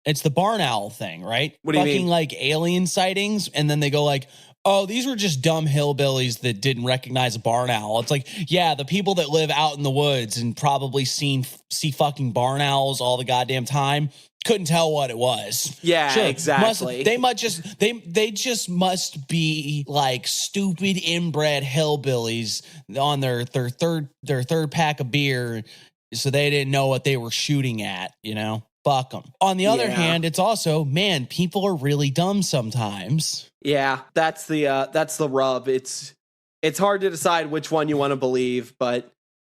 It's the barn owl thing, right? What do you mean? Like alien sightings, and then they go like, oh, these were just dumb hillbillies that didn't recognize a barn owl. It's like, yeah, the people that live out in the woods and probably see fucking barn owls all the goddamn time couldn't tell what it was. Yeah, sure, exactly. They just must be like stupid inbred hillbillies on their third pack of beer, so they didn't know what they were shooting at, you know? Fuck them. On the other hand, it's also, man, people are really dumb sometimes. Yeah, that's the rub. It's hard to decide which one you want to believe, but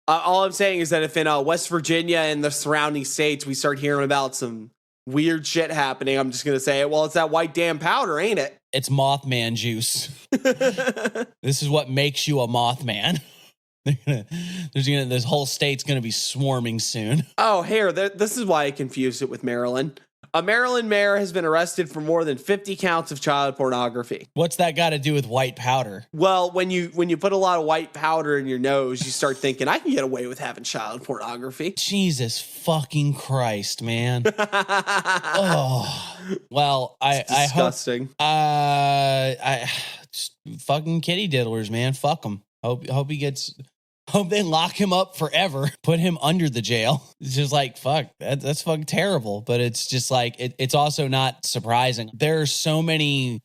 all I'm saying is that if in West Virginia and the surrounding states we start hearing about some weird shit happening, I'm just gonna say, well, it's that white damn powder, ain't it? It's Mothman juice. This is what makes you a Mothman. This whole state's going to be swarming soon. Oh, here, this is why I confused it with Maryland. A Maryland mayor has been arrested for more than 50 counts of child pornography. What's that got to do with white powder? Well, when you put a lot of white powder in your nose, you start thinking, I can get away with having child pornography. Jesus fucking Christ, man. Oh, well, disgusting. I fucking kitty diddlers, man. Fuck them. Hope they lock him up forever, put him under the jail. It's just like, fuck, that's fucking terrible. But it's just like, it's also not surprising. There are so many,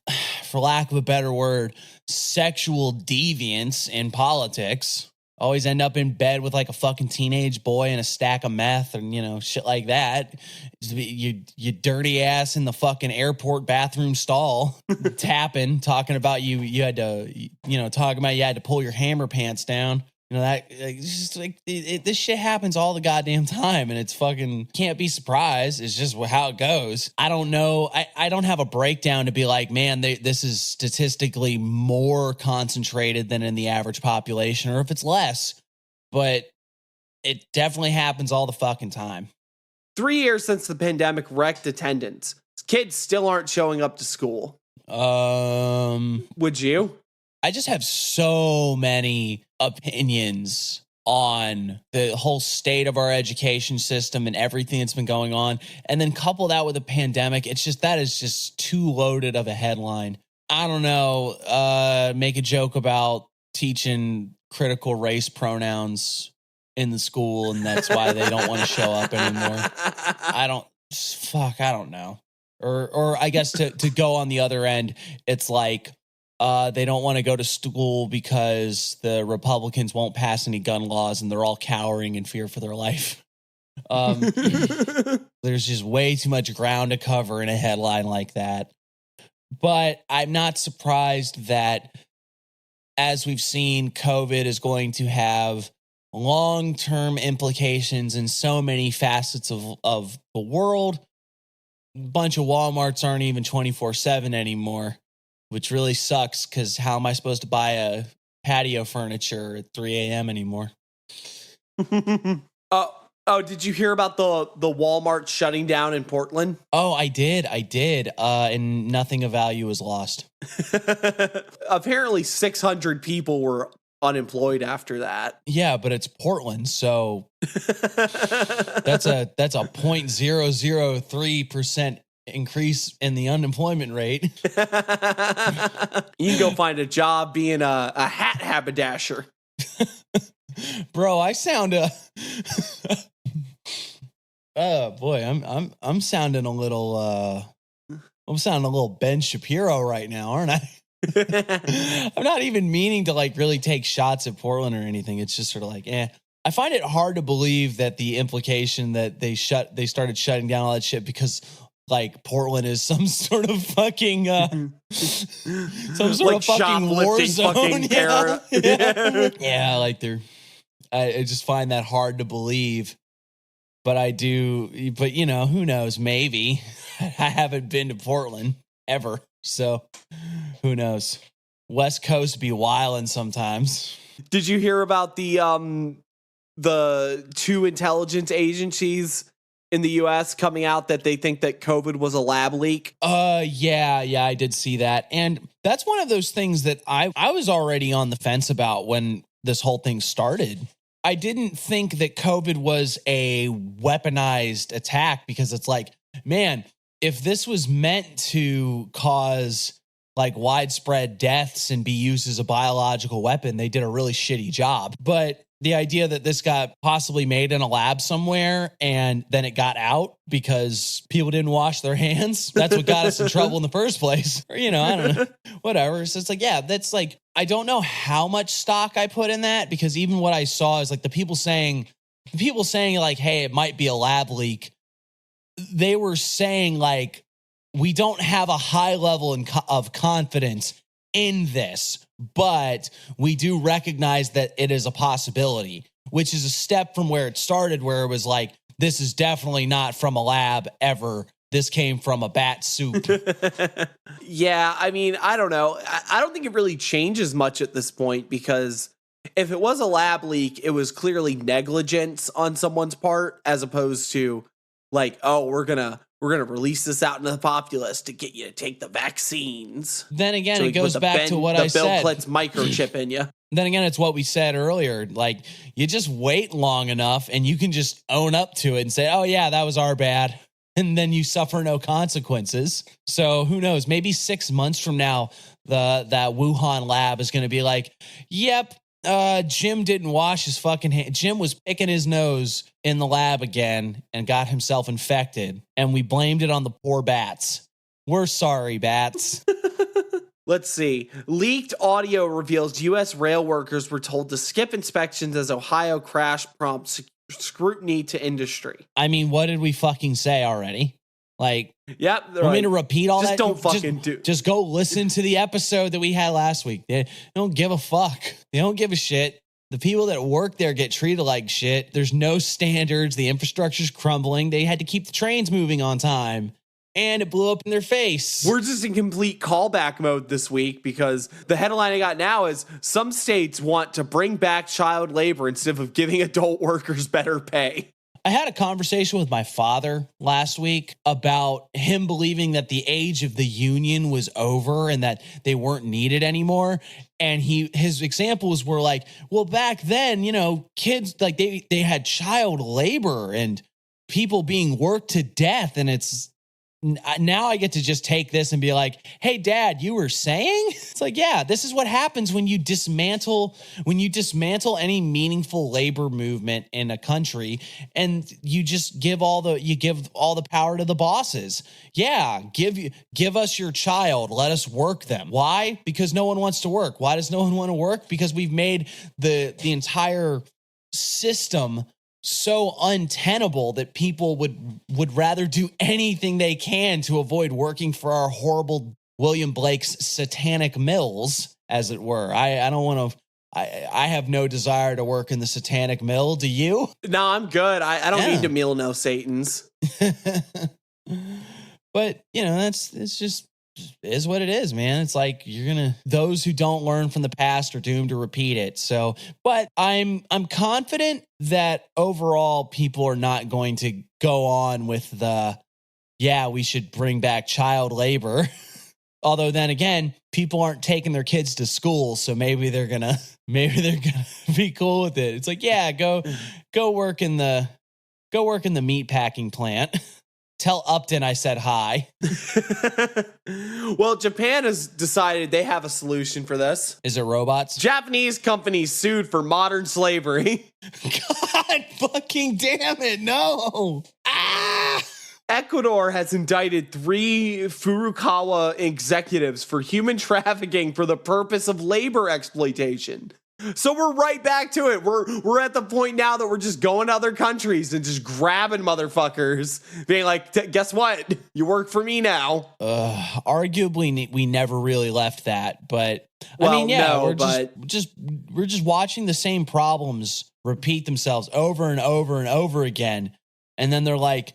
for lack of a better word, sexual deviants in politics. Always end up in bed with like a fucking teenage boy and a stack of meth and, you know, shit like that. You dirty ass in the fucking airport bathroom stall, tapping, talking about you had to pull your hammer pants down. You know, that it's just like this shit happens all the goddamn time, and it's fucking can't be surprised. It's just how it goes. I don't know. I don't have a breakdown to be like, man, this is statistically more concentrated than in the average population, or if it's less, but it definitely happens all the fucking time. 3 years since the pandemic wrecked attendance. Kids still aren't showing up to school. Would you? I just have so many opinions on the whole state of our education system and everything that's been going on. And then couple that with a pandemic. That is just too loaded of a headline. I don't know. Make a joke about teaching critical race pronouns in the school, and that's why they don't want to show up anymore. I don't know. Or I guess to go on the other end, it's like, they don't want to go to school because the Republicans won't pass any gun laws and they're all cowering in fear for their life. There's just way too much ground to cover in a headline like that. But I'm not surprised that, as we've seen, COVID is going to have long-term implications in so many facets of the world. A bunch of Walmarts aren't even 24/7 anymore, which really sucks, because how am I supposed to buy a patio furniture at 3 a.m. anymore? Oh, did you hear about the Walmart shutting down in Portland? Oh, I did. And nothing of value was lost. Apparently 600 people were unemployed after that. Yeah, but it's Portland, so that's a 0.003% increase in the unemployment rate. You can go find a job being a hat haberdasher. Bro, I sound Oh boy, I'm sounding a little Ben Shapiro right now, aren't I? I'm not even meaning to like really take shots at Portland or anything. It's just sort of like, I find it hard to believe that the implication that they started shutting down all that shit because like Portland is some sort of fucking some sort like of fucking war zone. Fucking Yeah, like I just find that hard to believe. But I do, but you know, who knows? Maybe. I haven't been to Portland ever, so who knows? West Coast be wildin' sometimes. Did you hear about the two intelligence agencies in the US coming out that they think that COVID was a lab leak? Yeah, I did see that. And that's one of those things that I was already on the fence about when this whole thing started. I didn't think that COVID was a weaponized attack because it's like, man, if this was meant to cause like widespread deaths and be used as a biological weapon, they did a really shitty job. But the idea that this got possibly made in a lab somewhere and then it got out because people didn't wash their hands, that's what got us in trouble in the first place. Or, you know, I don't know, whatever. So it's like, yeah, that's like, I don't know how much stock I put in that because even what I saw is like the people saying like, hey, it might be a lab leak. They were saying like, we don't have a high level of confidence in this, but we do recognize that it is a possibility, which is a step from where it started, where it was like, this is definitely not from a lab ever. This came from a bat soup. Yeah, I mean, I don't know. I don't think it really changes much at this point because if it was a lab leak, it was clearly negligence on someone's part as opposed to like, oh, we're gonna release this out into the populace to get you to take the vaccines. Then again, it goes back to what I said. The Bill Clinton's microchip in you. Then again, it's what we said earlier. Like, you just wait long enough and you can just own up to it and say, oh yeah, that was our bad. And then you suffer no consequences. So who knows? Maybe 6 months from now, that Wuhan lab is going to be like, yep, Jim didn't wash his fucking hand. Jim was picking his nose in the lab again and got himself infected. And we blamed it on the poor bats. We're sorry, bats. Let's see. Leaked audio reveals U.S. rail workers were told to skip inspections as Ohio crash prompts scrutiny to industry. I mean, what did we fucking say already? Like, yep. Want me to repeat all that? Don't fucking do. Just go listen to the episode that we had last week. They don't give a fuck. They don't give a shit. The people that work there get treated like shit. There's no standards. The infrastructure's crumbling. They had to keep the trains moving on time. And it blew up in their face. We're just in complete callback mode this week because the headline I got now is some states want to bring back child labor instead of giving adult workers better pay. I had a conversation with my father last week about him believing that the age of the union was over and that they weren't needed anymore. And his examples were like, well, back then, you know, kids, like they had child labor and people being worked to death. And it's now I get to just take this and be like, hey, Dad, you were saying? It's like, yeah, this is what happens when you dismantle any meaningful labor movement in a country and you just give all the power to the bosses. Yeah, give us your child. Let us work them. Why? Because no one wants to work. Why does no one want to work? Because we've made the entire system so untenable that people would rather do anything they can to avoid working for our horrible William Blake's satanic mills, as it were. I don't want to. I have no desire to work in the satanic mill. Do you? No, I'm good. I don't need to meal no Satans. But you know, it's just is what it is, man. It's like those who don't learn from the past are doomed to repeat it. So, but I'm confident that overall people are not going to go on with we should bring back child labor. Although then again, people aren't taking their kids to school, so maybe they're gonna be cool with it. It's like, yeah, go work in the meat packing plant. Tell Upton I said hi. Well, Japan has decided they have a solution for this. Is it robots? Japanese companies sued for modern slavery. God fucking damn it, no. Ecuador has indicted 3 Furukawa executives for human trafficking for the purpose of labor exploitation. So we're right back to it. We're at the point now that we're just going to other countries and just grabbing motherfuckers, being like, guess what? You work for me now. Arguably, we never really left that, but well, I mean, yeah, no, we're just watching the same problems repeat themselves over and over and over again, and then they're like,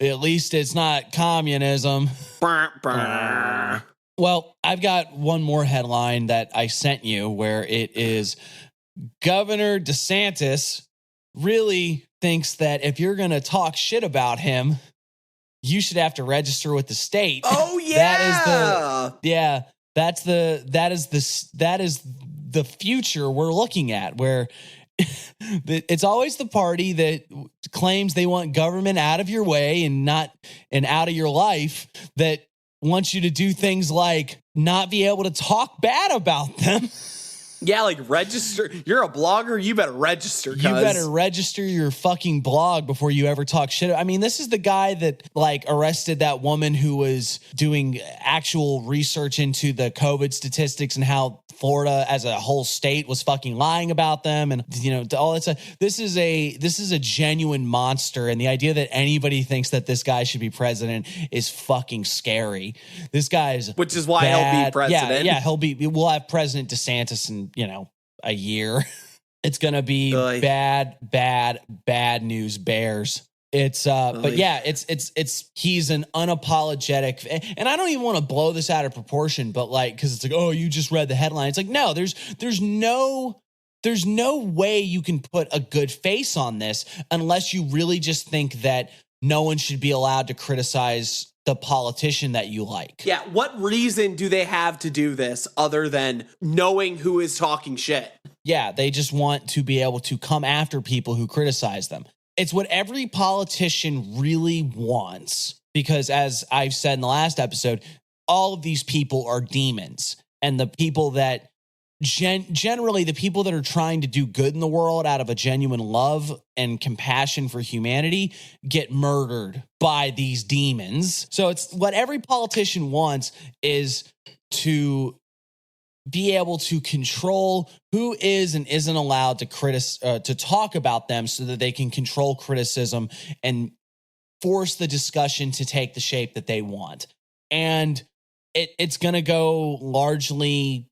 at least it's not communism. Well, I've got one more headline that I sent you where it is Governor DeSantis really thinks that if you're going to talk shit about him, you should have to register with the state. Oh yeah. That is the future we're looking at, where it's always the party that claims they want government out of your way and out of your life that wants you to do things like not be able to talk bad about them. Yeah, like register. You're a blogger. You better register. You better register your fucking blog before you ever talk shit. I mean, this is the guy that like arrested that woman who was doing actual research into the COVID statistics and how Florida as a whole state was fucking lying about them. And, you know, all that stuff. This is a genuine monster. And the idea that anybody thinks that this guy should be president is fucking scary. This guy's which is why he'll be president. Yeah, we'll have President DeSantis in, you know, a year. It's going to be bad news bears. It's but yeah, it's he's an unapologetic, and I don't even want to blow this out of proportion, but like, cause it's like, oh, you just read the headline. It's like, no, there's no way you can put a good face on this unless you really just think that no one should be allowed to criticize the politician that you like. Yeah. What reason do they have to do this other than knowing who is talking shit? Yeah. They just want to be able to come after people who criticize them. It's what every politician really wants, because as I've said in the last episode, all of these people are demons, and the people that generally the people that are trying to do good in the world out of a genuine love and compassion for humanity get murdered by these demons. So it's what every politician wants is to be able to control who is and isn't allowed to talk about them, so that they can control criticism and force the discussion to take the shape that they want. And it's going to go largely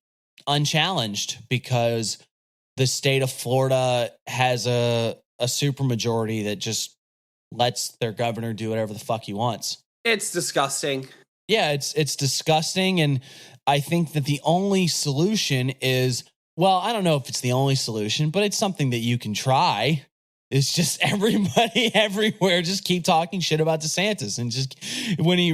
unchallenged because the state of Florida has a supermajority that just lets their governor do whatever the fuck he wants. It's disgusting. Yeah, it's disgusting. And I think that the only solution is, well, I don't know if it's the only solution, but it's something that you can try. It's just everybody everywhere just keep talking shit about DeSantis, and just when he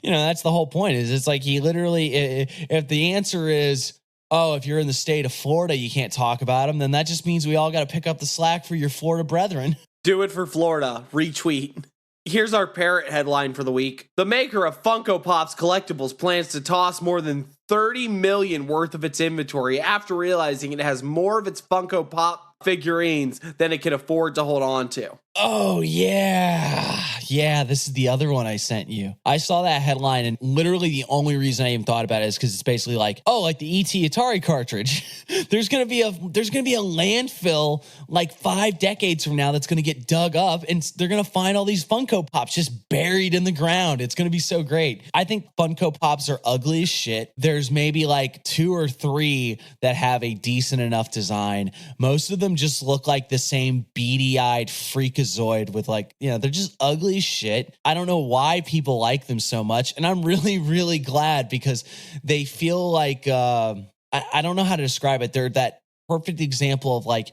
that's the whole point. Is it's like he literally, if the answer is, oh, if you're in the state of Florida, you can't talk about him, then that just means we all got to pick up the slack for your Florida brethren. Do it for Florida. Retweet. Here's our parrot headline for the week. The maker of Funko Pop's collectibles plans to toss more than $30 million worth of its inventory after realizing it has more of its Funko Pop figurines than it can afford to hold on to. Oh, yeah. Yeah, this is the other one I sent you. I saw that headline, and literally the only reason I even thought about it is because it's basically like, oh, like the ET Atari cartridge. There's gonna be a landfill like 5 decades from now that's gonna get dug up, and they're gonna find all these Funko Pops just buried in the ground. It's gonna be so great. I think Funko Pops are ugly as shit. There's maybe like 2 or 3 that have a decent enough design. Most of them just look like the same beady-eyed freakazoid with like, they're just ugly as shit. I don't know why people like them so much, and I'm really, really glad, because they feel like I don't know how to describe it. They're that perfect example of like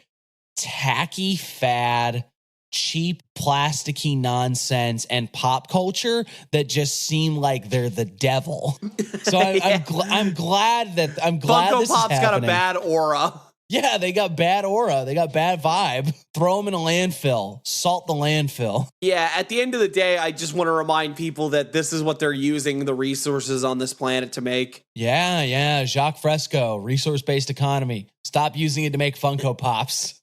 tacky fad, cheap plasticky nonsense and pop culture that just seem like they're the devil. So I'm glad Funko this Pop's is got a happening. bad aura. Yeah, they got bad aura. They got bad vibe. Throw them in a landfill. Salt the landfill. Yeah, at the end of the day, I just want to remind people that this is what they're using the resources on this planet to make. Yeah. Jacques Fresco, resource-based economy. Stop using it to make Funko Pops.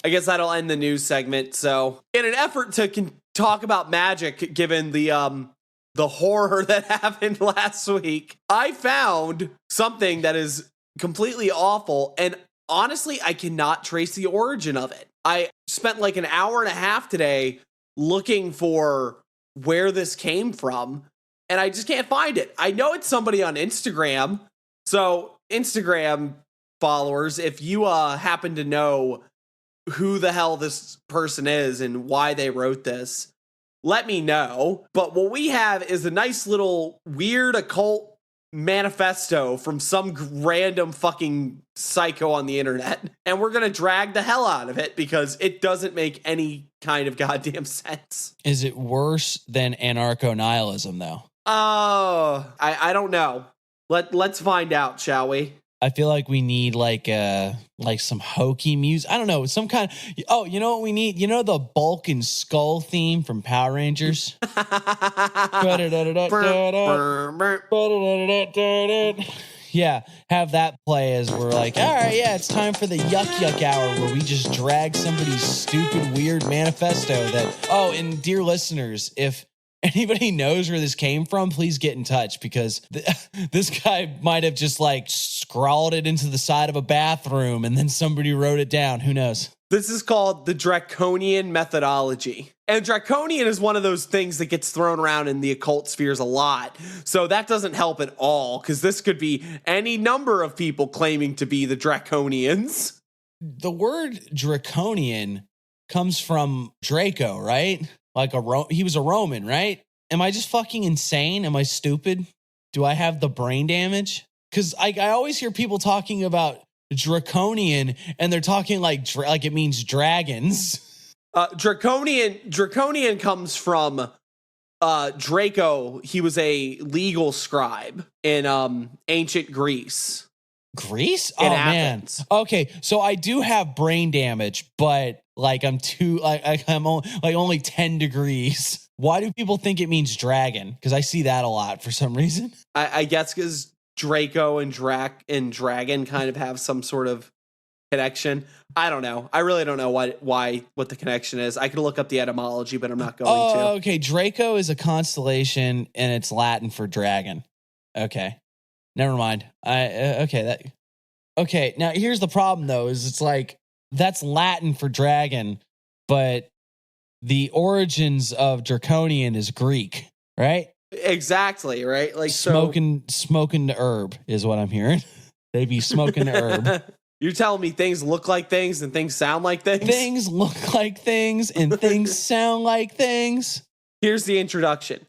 I guess that'll end the news segment. So, in an effort to talk about magic given the horror that happened last week. I found something that is completely awful, and honestly, I cannot trace the origin of it. I spent like an hour and a half today looking for where this came from, and I just can't find it. I know it's somebody on Instagram. So, Instagram followers, if you happen to know who the hell this person is and why they wrote this, let me know. But what we have is a nice little weird occult manifesto from some random fucking psycho on the internet. And we're going to drag the hell out of it because it doesn't make any kind of goddamn sense. Is it worse than anarcho-nihilism, though? I don't know. Let's find out, shall we? I feel like we need like some hokey music. I don't know, some kind of, oh, you know what we need? You know the Bulk and Skull theme from Power Rangers? Yeah, have that play as we're like, all right, yeah, it's time for the yuck yuck hour where we just drag somebody's stupid, weird manifesto that, oh, and dear listeners, if anybody knows where this came from, please get in touch because this guy might have just like scrawled it into the side of a bathroom and then somebody wrote it down. Who knows? This is called the Draconian methodology. And Draconian is one of those things that gets thrown around in the occult spheres a lot. So that doesn't help at all because this could be any number of people claiming to be the Draconians. The word Draconian comes from Draco, right? Like he was a Roman, right? Am I just fucking insane? Am I stupid? Do I have the brain damage? Because I always hear people talking about Draconian, and they're talking like it means dragons. Draconian comes from Draco. He was a legal scribe in ancient Greece. Greece? Oh man. Okay, so I do have brain damage, but like I'm only 10 degrees. Why do people think it means dragon? Because I see that a lot for some reason. I guess because Draco and dragon kind of have some sort of connection. I don't know. I really don't know what the connection is. I could look up the etymology, but I'm not going to. Oh, okay. Draco is a constellation, and it's Latin for dragon. Okay. Never mind. Okay. Now here's the problem though, is it's like that's Latin for dragon, but the origins of Draconian is Greek, right? Exactly, right? Like smoking the herb is what I'm hearing. They be smoking the herb. You're telling me things look like things and things sound like things? Things look like things and things sound like things. Here's the introduction.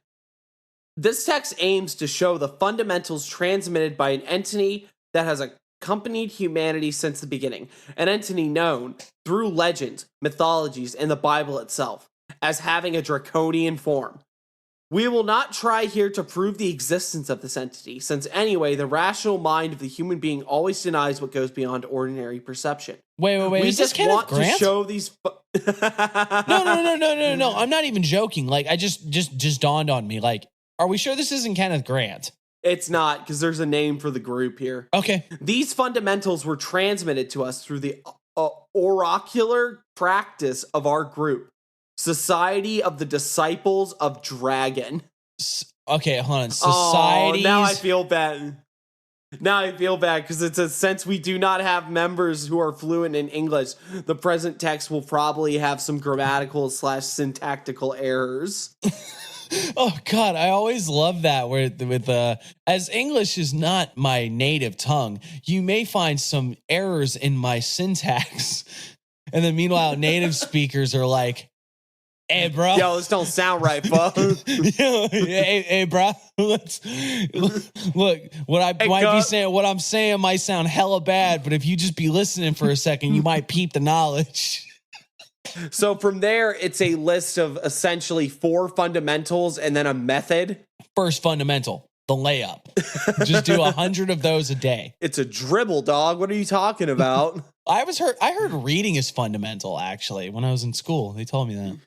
This text aims to show the fundamentals transmitted by an entity that has accompanied humanity since the beginning, an entity known through legends, mythologies, and the Bible itself as having a draconian form. We will not try here to prove the existence of this entity, since anyway, the rational mind of the human being always denies what goes beyond ordinary perception. Wait. We is just this want Grant? to show these. No. I'm not even joking. Like, I just dawned on me. Like, are we sure this isn't Kenneth Grant? It's not, because there's a name for the group here. Okay. These fundamentals were transmitted to us through the oracular practice of our group, Society of the Disciples of Dragon. Okay, hold on. Societies. Oh, now I feel bad. Because it says, since we do not have members who are fluent in English, the present text will probably have some grammatical / syntactical errors. Oh God, I always love that with as English is not my native tongue, you may find some errors in my syntax. And then meanwhile, native speakers are like, hey, bro. Yo, this don't sound right, bro. hey, bro. Look, what I might be saying, what I'm saying might sound hella bad, but if you just be listening for a second, you might peep the knowledge. So from there, it's a list of essentially 4 fundamentals and then a method. First fundamental, the layup. Just do 100 of those a day. It's a dribble, dog. What are you talking about? I heard reading is fundamental, actually, when I was in school. They told me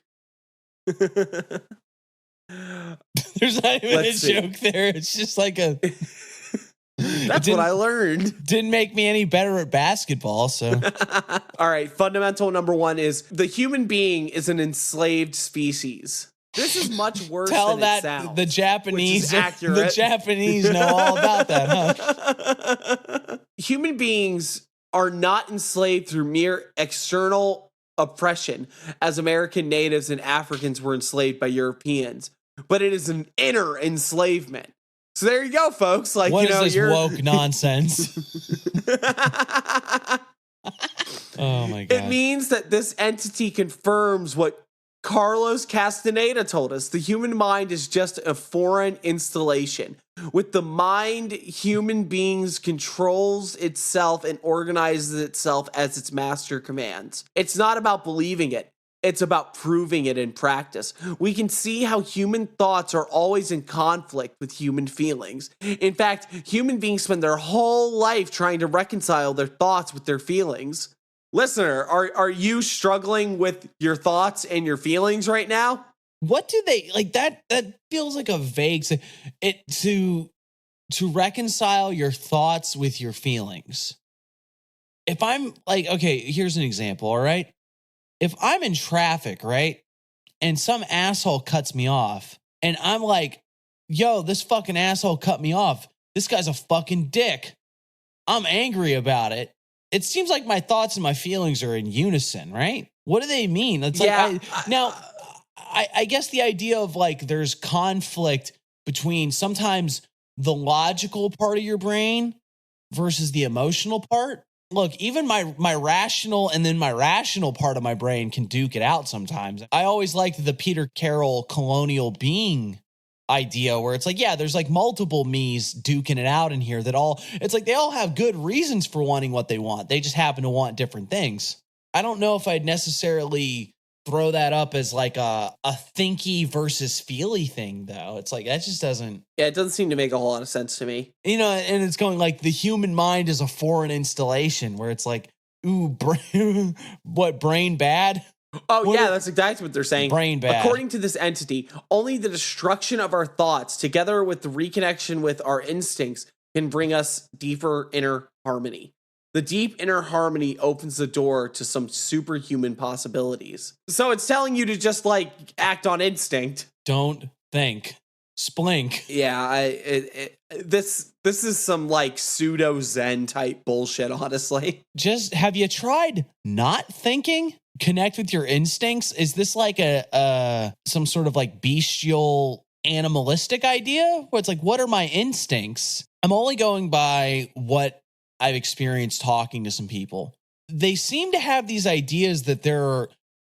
that. There's not even a joke there. It's just like a That's what I learned. Didn't make me any better at basketball, so. All right, fundamental number 1 is the human being is an enslaved species. This is much worse than it sounds. The Japanese, accurate. The Japanese know all about that, huh? Human beings are not enslaved through mere external oppression, as American natives and Africans were enslaved by Europeans, but it is an inner enslavement. So there you go, folks. Like, what is this woke nonsense? Oh my God. It means that this entity confirms what Carlos Castaneda told us. The human mind is just a foreign installation. With the mind, human beings controls itself and organizes itself as its master commands. It's not about believing it. It's about proving it in practice. We can see how human thoughts are always in conflict with human feelings. In fact, human beings spend their whole life trying to reconcile their thoughts with their feelings. Listener, are you struggling with your thoughts and your feelings right now? What do they like? That feels like a vague to reconcile your thoughts with your feelings. If I'm like, okay, here's an example, all right? If I'm in traffic, right, and some asshole cuts me off, and I'm like, yo, this fucking asshole cut me off. This guy's a fucking dick. I'm angry about it. It seems like my thoughts and my feelings are in unison, right? What do they mean? It's like, I guess the idea of like there's conflict between sometimes the logical part of your brain versus the emotional part. Look, even my rational and then my rational part of my brain can duke it out sometimes. I always liked the Peter Carroll colonial being idea where it's like, yeah, there's like multiple me's duking it out in here it's like they all have good reasons for wanting what they want. They just happen to want different things. I don't know if I'd necessarily throw that up as like a thinky versus feely thing, though. It's like that just doesn't. Yeah, it doesn't seem to make a whole lot of sense to me. You know, and it's going like the human mind is a foreign installation where it's like, ooh, brain bad? Oh, yeah, that's exactly what they're saying. Brain bad. According to this entity, only the destruction of our thoughts, together with the reconnection with our instincts, can bring us deeper inner harmony. The deep inner harmony opens the door to some superhuman possibilities. So it's telling you to just like act on instinct. Don't think. Splink. Yeah, this is some like pseudo Zen type bullshit, honestly. Just have you tried not thinking? Connect with your instincts? Is this like a some sort of like bestial animalistic idea where it's like, what are my instincts? I'm only going by what I've experienced talking to some people. They seem to have these ideas that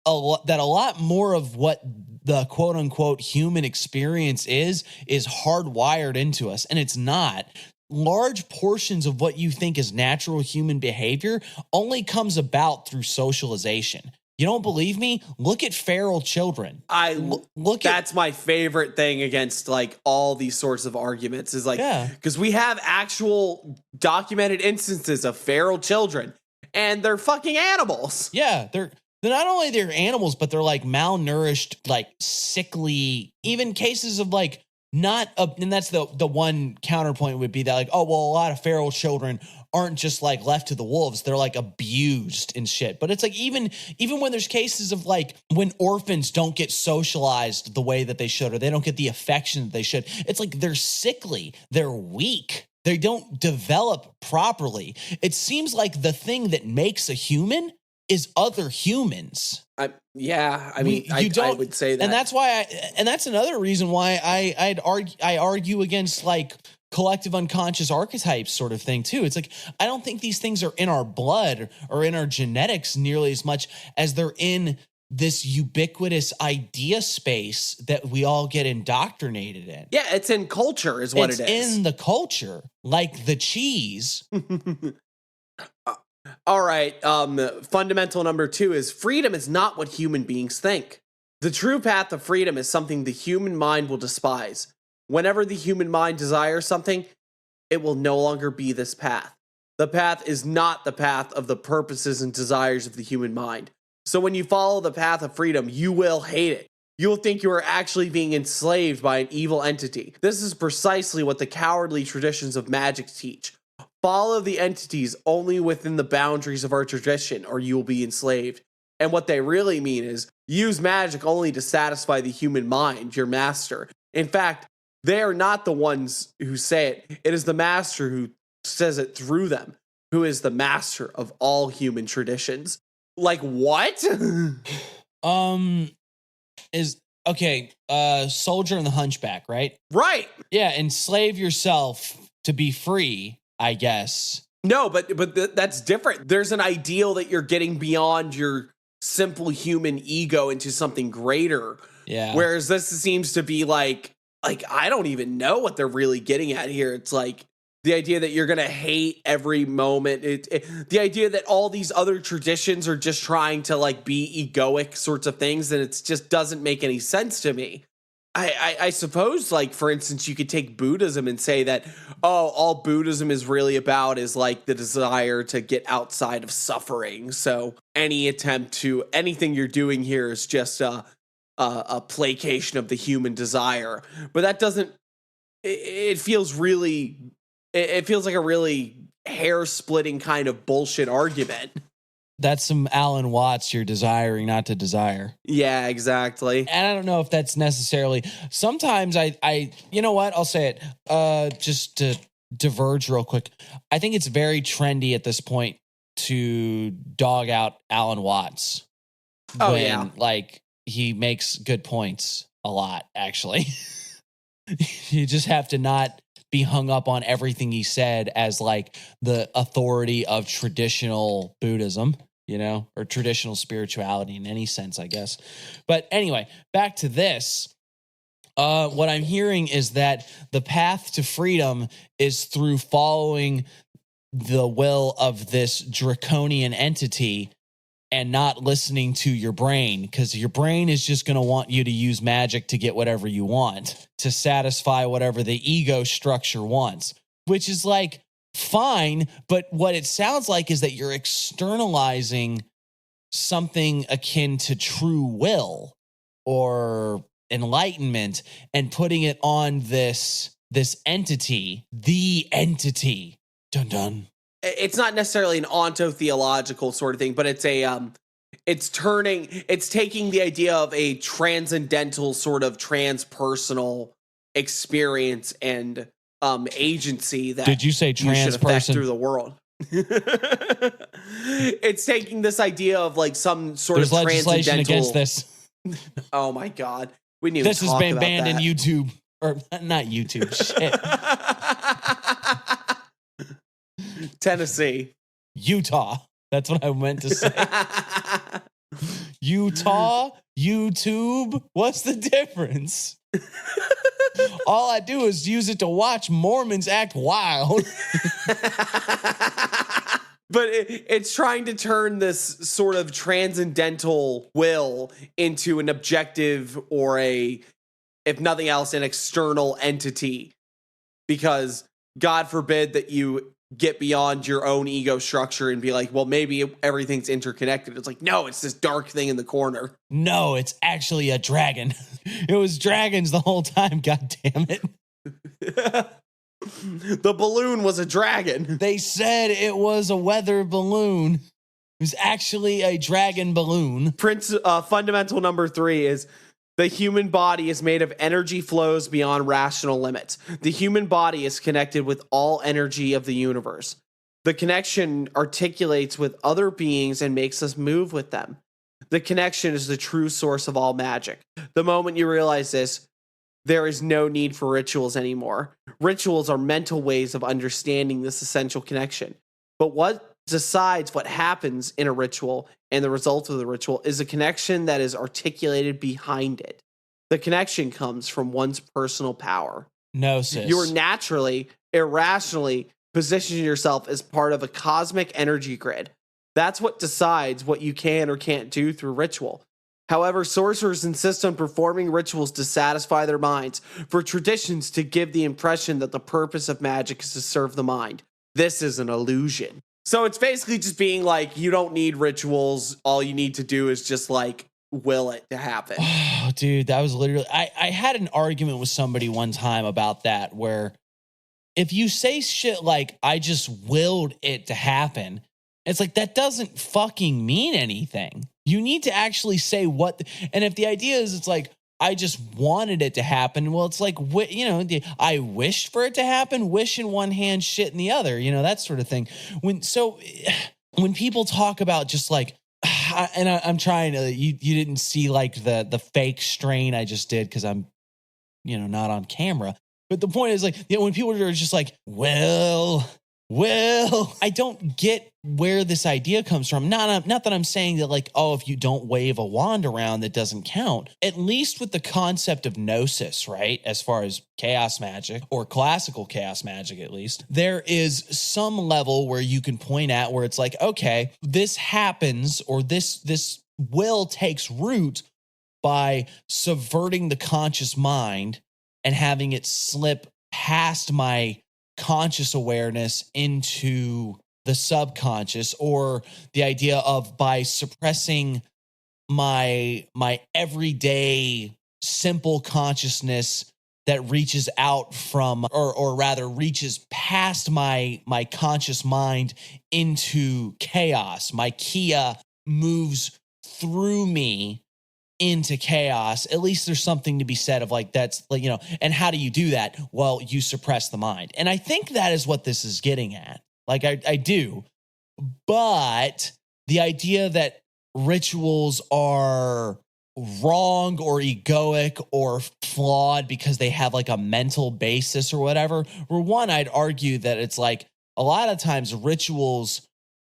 a lot more of what the quote unquote human experience is hardwired into us. And it's not. Large portions of what you think is natural human behavior only comes about through socialization. You don't believe me? Look at feral children. That's my favorite thing against like all these sorts of arguments is like, because we have actual documented instances of feral children and they're fucking animals. Yeah, they're not only they're animals, but they're like malnourished, like sickly, even cases of like and that's the one counterpoint would be that like, oh, well, a lot of feral children aren't just like left to the wolves. They're like abused and shit. But it's like even when there's cases of like when orphans don't get socialized the way that they should, or they don't get the affection that they should, it's like they're sickly, they're weak. They don't develop properly. It seems like the thing that makes a human is other humans. I would say that. And that's why that's another reason why I argue against like collective unconscious archetypes sort of thing too. It's like, I don't think these things are in our blood or in our genetics nearly as much as they're in this ubiquitous idea space that we all get indoctrinated in. Yeah, it's in culture is what it is. It's in the culture, like the cheese. All right, fundamental number 2 is freedom is not what human beings think. The true path of freedom is something the human mind will despise. Whenever the human mind desires something, it will no longer be this path. The path is not the path of the purposes and desires of the human mind. So when you follow the path of freedom, you will hate it. you'll think you are actually being enslaved by an evil entity. This is precisely what the cowardly traditions of magic teach. Follow the entities only within the boundaries of our tradition, or you will be enslaved. And what they really mean is use magic only to satisfy the human mind, your master. In fact, they are not the ones who say it. It is the master who says it through them, who is the master of all human traditions. Like, what? Soldier and the Hunchback, right? Right. Yeah, enslave yourself to be free, I guess. No, but that's different. There's an ideal that you're getting beyond your simple human ego into something greater. Yeah. Whereas this seems to be like I don't even know what they're really getting at here. It's like the idea that you're going to hate every moment. The idea that all these other traditions are just trying to like be egoic sorts of things, and it just doesn't make any sense to me. I suppose, like, for instance, you could take Buddhism and say that, all Buddhism is really about is like the desire to get outside of suffering. So anything you're doing here is just a placation of the human desire. But that doesn't, it feels like a really hair-splitting kind of bullshit argument. That's some Alan Watts you're desiring not to desire. Yeah, exactly. And I don't know if that's necessarily, sometimes I you know what, I'll say it, just to diverge real quick. I think it's very trendy at this point to dog out Alan Watts. Like, he makes good points a lot, actually. You just have to not be hung up on everything he said as like the authority of traditional Buddhism, or traditional spirituality in any sense, I guess. But anyway, back to this. What I'm hearing is that the path to freedom is through following the will of this draconian entity and not listening to your brain, because your brain is just going to want you to use magic to get whatever you want, to satisfy whatever the ego structure wants, which is like fine. But what it sounds like is that you're externalizing something akin to true will or enlightenment and putting it on this entity, the entity. Dun dun. It's not necessarily an ontotheological sort of thing, but it's taking the idea of a transcendental sort of transpersonal experience and agency that did you say trans person through the world. It's taking this idea of like some sort There's of legislation transcendental against this. Oh my God. We need this to has talk been about banned that. in YouTube, or not YouTube. Shit. Tennessee. Utah. That's what I meant to say. Utah, YouTube. What's the difference? All I do is use it to watch Mormons act wild. But it's trying to turn this sort of transcendental will into an objective or if nothing else, an external entity. Because God forbid that you get beyond your own ego structure and be like, well, maybe everything's interconnected. It's like, no, it's this dark thing in the corner. No, it's actually a dragon. It was dragons the whole time, god damn it. The balloon was a dragon. They said it was a weather balloon. It was actually a dragon balloon. Fundamental number 3 is the human body is made of energy flows beyond rational limits. The human body is connected with all energy of the universe. The connection articulates with other beings and makes us move with them. The connection is the true source of all magic. The moment you realize this, there is no need for rituals anymore. Rituals are mental ways of understanding this essential connection. But what decides what happens in a ritual and the result of the ritual is a connection that is articulated behind it. The connection comes from one's personal power. No, sis. You are naturally, irrationally positioning yourself as part of a cosmic energy grid. That's what decides what you can or can't do through ritual. However, sorcerers insist on performing rituals to satisfy their minds, for traditions to give the impression that the purpose of magic is to serve the mind. This is an illusion. So it's basically just being like, you don't need rituals. All you need to do is just like will it to happen. Oh, dude, that was literally, I had an argument with somebody one time about that, where if you say shit like, I just willed it to happen, it's like, that doesn't fucking mean anything. You need to actually say what, and if the idea is, it's like, I just wanted it to happen. Well, it's like, I wished for it to happen, wish in one hand, shit in the other, that sort of thing. When people talk about just like, and I'm trying to, you didn't see like the fake strain I just did, because I'm, not on camera. But the point is like, when people are just like, well, I don't get where this idea comes from. Not that I'm saying that like, oh, if you don't wave a wand around, that doesn't count. At least with the concept of gnosis, right? As far as chaos magic, or classical chaos magic, at least, there is some level where you can point at where it's like, okay, this happens, or this will takes root by subverting the conscious mind and having it slip past my conscious awareness into the subconscious, or the idea of by suppressing my everyday simple consciousness that reaches out from, or rather reaches past my conscious mind into chaos. My Kia moves through me into chaos. At least there's something to be said of like, that's like, and how do you do that? Well, you suppress the mind. And I think that is what this is getting at. Like, I do. But the idea that rituals are wrong or egoic or flawed because they have like a mental basis or whatever, for one, I'd argue that it's like, a lot of times rituals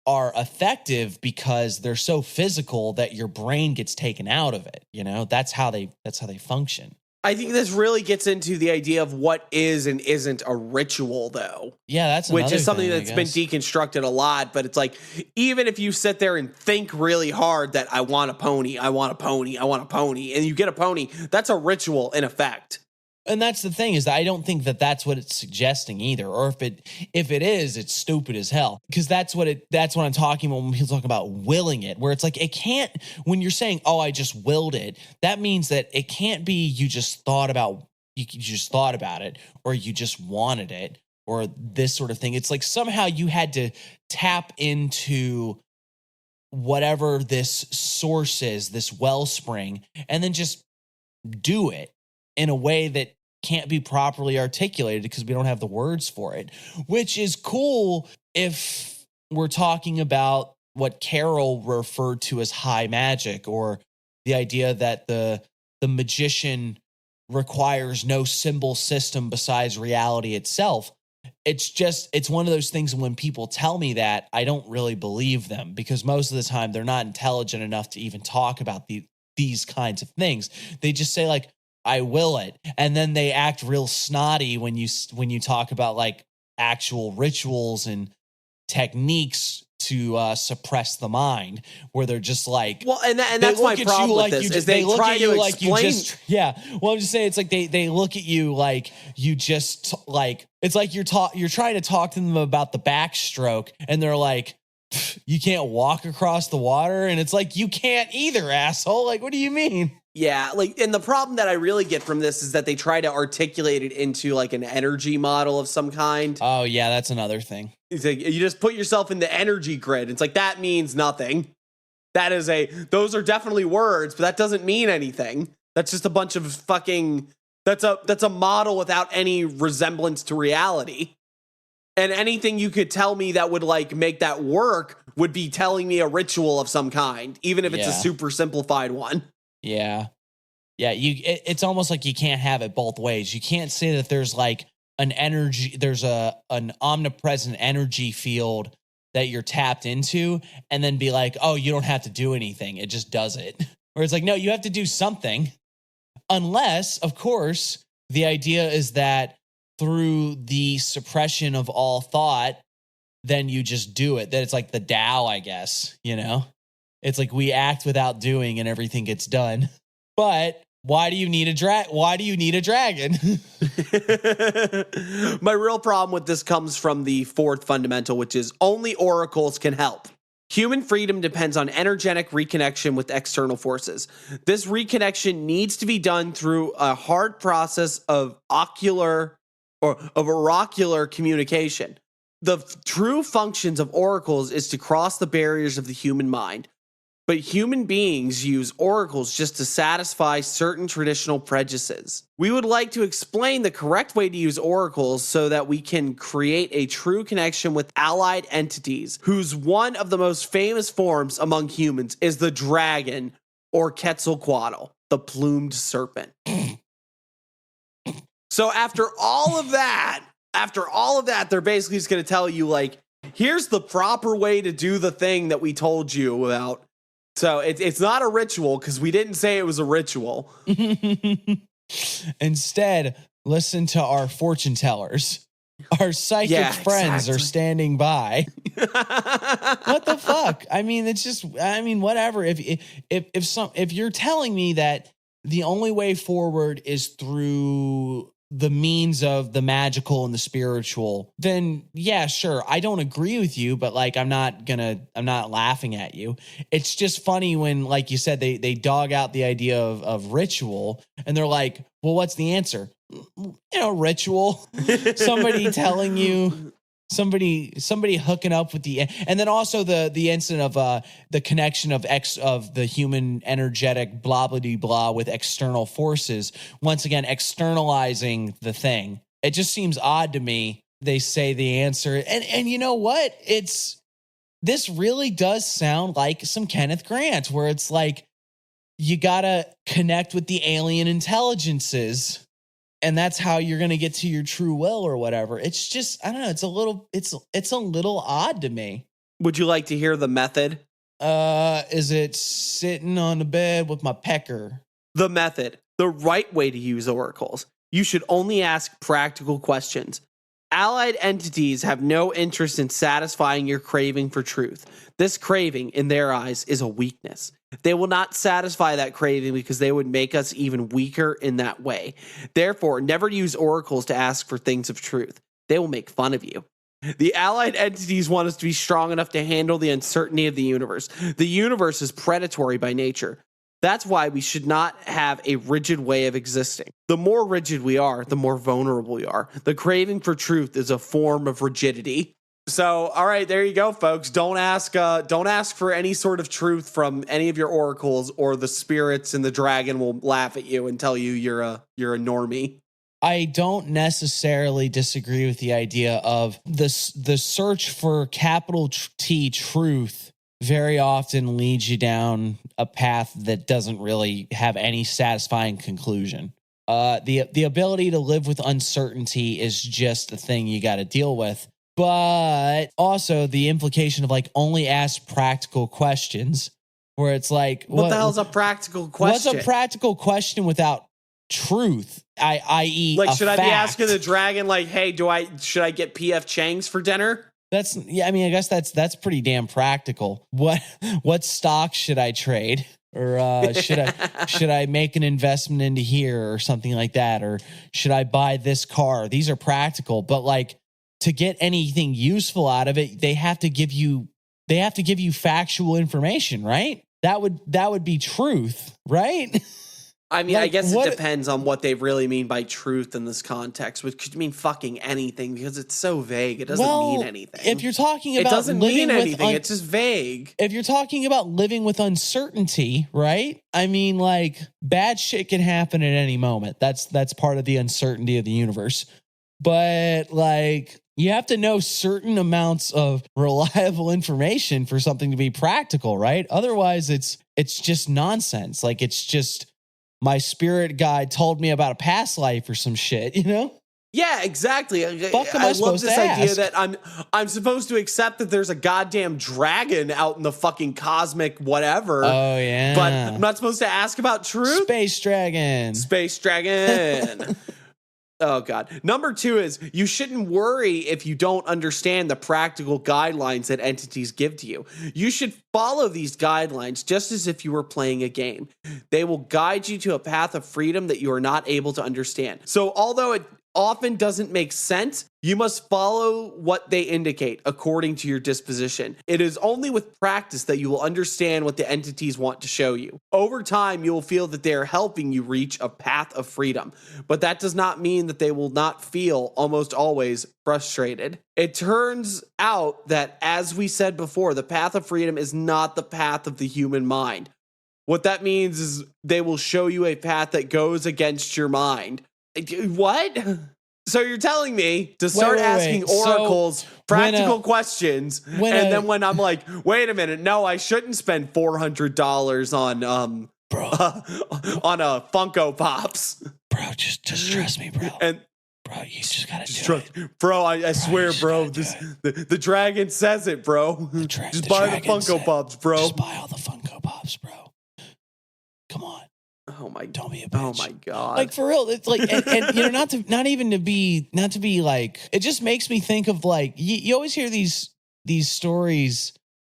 are effective because they're so physical that your brain gets taken out of it. That's how they function. I think this really gets into the idea of what is and isn't a ritual, though. Yeah, that's which is something that's been deconstructed a lot. But it's like, even if you sit there and think really hard that I want a pony, I want a pony, I want a pony, and you get a pony, that's a ritual in effect. And that's the thing, is that I don't think that that's what it's suggesting either. Or if it is, it's stupid as hell. Because that's what I'm talking about when people talk about willing it, where it's like, it can't, when you're saying, oh, I just willed it, that means that it can't be you just thought about it, or you just wanted it, or this sort of thing. It's like somehow you had to tap into whatever this source is, this wellspring, and then just do it in a way that can't be properly articulated because we don't have the words for it, which is cool if we're talking about what Carol referred to as high magic, or the idea that the magician requires no symbol system besides reality itself. It's one of those things when people tell me that, I don't really believe them, because most of the time they're not intelligent enough to even talk about these kinds of things. They just say like, I will it. And then they act real snotty when you talk about like actual rituals and techniques to suppress the mind, where they're just like, well, and that's my problem with this, is they try to explain. Well, I'm just saying, it's like they look at you like you just like, it's like you're trying to talk to them about the backstroke, and they're like, you can't walk across the water, and it's like, you can't either, asshole. Like, what do you mean? Yeah, like, and the problem that I really get from this is that they try to articulate it into like an energy model of some kind. Oh yeah, that's another thing. It's like, you just put yourself in the energy grid. It's like, that means nothing. Those are definitely words, but that doesn't mean anything. That's just a bunch of fucking, that's a model without any resemblance to reality. And anything you could tell me that would like make that work would be telling me a ritual of some kind, even if it's a super simplified one. Yeah. It's almost like you can't have it both ways. You can't say that there's like an omnipresent energy field that you're tapped into, and then be like, oh, you don't have to do anything. It just does it. Or it's like, no, you have to do something. Unless, of course, the idea is that through the suppression of all thought, then you just do it. That it's like the Tao, I guess, It's like we act without doing and everything gets done. But why do you need a dragon? My real problem with this comes from the fourth fundamental, which is only oracles can help. Human freedom depends on energetic reconnection with external forces. This reconnection needs to be done through a hard process of oracular communication. The true functions of oracles is to cross the barriers of the human mind. But human beings use oracles just to satisfy certain traditional prejudices. We would like to explain the correct way to use oracles so that we can create a true connection with allied entities, whose one of the most famous forms among humans is the dragon, or Quetzalcoatl, the plumed serpent. So after all of that, they're basically just going to tell you, like, here's the proper way to do the thing that we told you about. So it's not a ritual, because we didn't say it was a ritual. Instead, listen to our fortune tellers. Our psychic friends are standing by. What the fuck? I mean, it's just, I mean, whatever. If you're telling me that the only way forward is through the means of the magical and the spiritual, then yeah, sure. I don't agree with you, but like, I'm not laughing at you. It's just funny when, like you said, they dog out the idea of ritual, and they're like, well, what's the answer? Ritual. Somebody telling you, somebody hooking up with and then also the incident of the connection of the human energetic blah blah blah with external forces, once again externalizing the thing. It just seems odd to me. They say the answer, and you know what, this really does sound like some Kenneth Grant, where it's like you gotta connect with the alien intelligences, and that's how you're going to get to your true will or whatever. It's just, I don't know. It's a little odd to me. Would you like to hear the method? Is it sitting on the bed with my pecker? The method, the right way to use oracles. You should only ask practical questions. Allied entities have no interest in satisfying your craving for truth. This craving, in their eyes, is a weakness. They will not satisfy that craving because they would make us even weaker in that way. Therefore, never use oracles to ask for things of truth. They will make fun of you. The allied entities want us to be strong enough to handle the uncertainty of the universe. The universe is predatory by nature. That's why we should not have a rigid way of existing. The more rigid we are, the more vulnerable we are. The craving for truth is a form of rigidity. So, all right, there you go, folks. Don't ask for any sort of truth from any of your oracles, or the spirits and the dragon will laugh at you and tell you you're a normie. I don't necessarily disagree with the idea of the search for capital T truth very often leads you down a path that doesn't really have any satisfying conclusion. The ability to live with uncertainty is just the thing you got to deal with. But also the implication of like only ask practical questions, where it's like, what the hell's a practical question? What's a practical question without truth? I.e., like, should I be asking the dragon, like, hey, should I get PF Chang's for dinner? I mean, I guess that's pretty damn practical. What stock should I trade? Or should I make an investment into here or something like that? Or should I buy this car? These are practical, but like, to get anything useful out of it, they have to give you factual information, right? That would be truth, right? I mean, like, I guess it depends on what they really mean by truth in this context, which could mean fucking anything, because it's so vague. It doesn't mean anything. If you're talking about it doesn't mean anything, it's just vague. If you're talking about living with uncertainty, right? I mean, like, bad shit can happen at any moment. That's part of the uncertainty of the universe. But like, you have to know certain amounts of reliable information for something to be practical, right? Otherwise, it's just nonsense. Like, it's just my spirit guide told me about a past life or some shit, you know? Yeah, exactly. Fuck am I love this idea ask? that I'm supposed to accept that there's a goddamn dragon out in the fucking cosmic whatever. Oh yeah. But I'm not supposed to ask about truth. Space dragon. Oh, God. Number 2 is you shouldn't worry if you don't understand the practical guidelines that entities give to you. You should follow these guidelines just as if you were playing a game. They will guide you to a path of freedom that you are not able to understand. So although often doesn't make sense, you must follow what they indicate according to your disposition. It is only with practice that you will understand what the entities want to show you. Over time, you will feel that they are helping you reach a path of freedom, but that does not mean that they will not feel almost always frustrated. It turns out that, as we said before, the path of freedom is not the path of the human mind. What that means is they will show you a path that goes against your mind. What? So you're telling me to start asking oracles practical questions, and then when I'm like, wait a minute, no, I shouldn't spend $400 on on a Funko Pops. Bro, just trust me, bro. And bro, you just gotta do it. Bro, I swear, bro, the dragon says it, bro. Just buy the Funko Pops, bro. Just buy all the Funko Pops, bro. Come on. Oh my, don't be a bitch. Oh my god. Like for real, it's like, and you know, not to be like, it just makes me think of like, you always hear these stories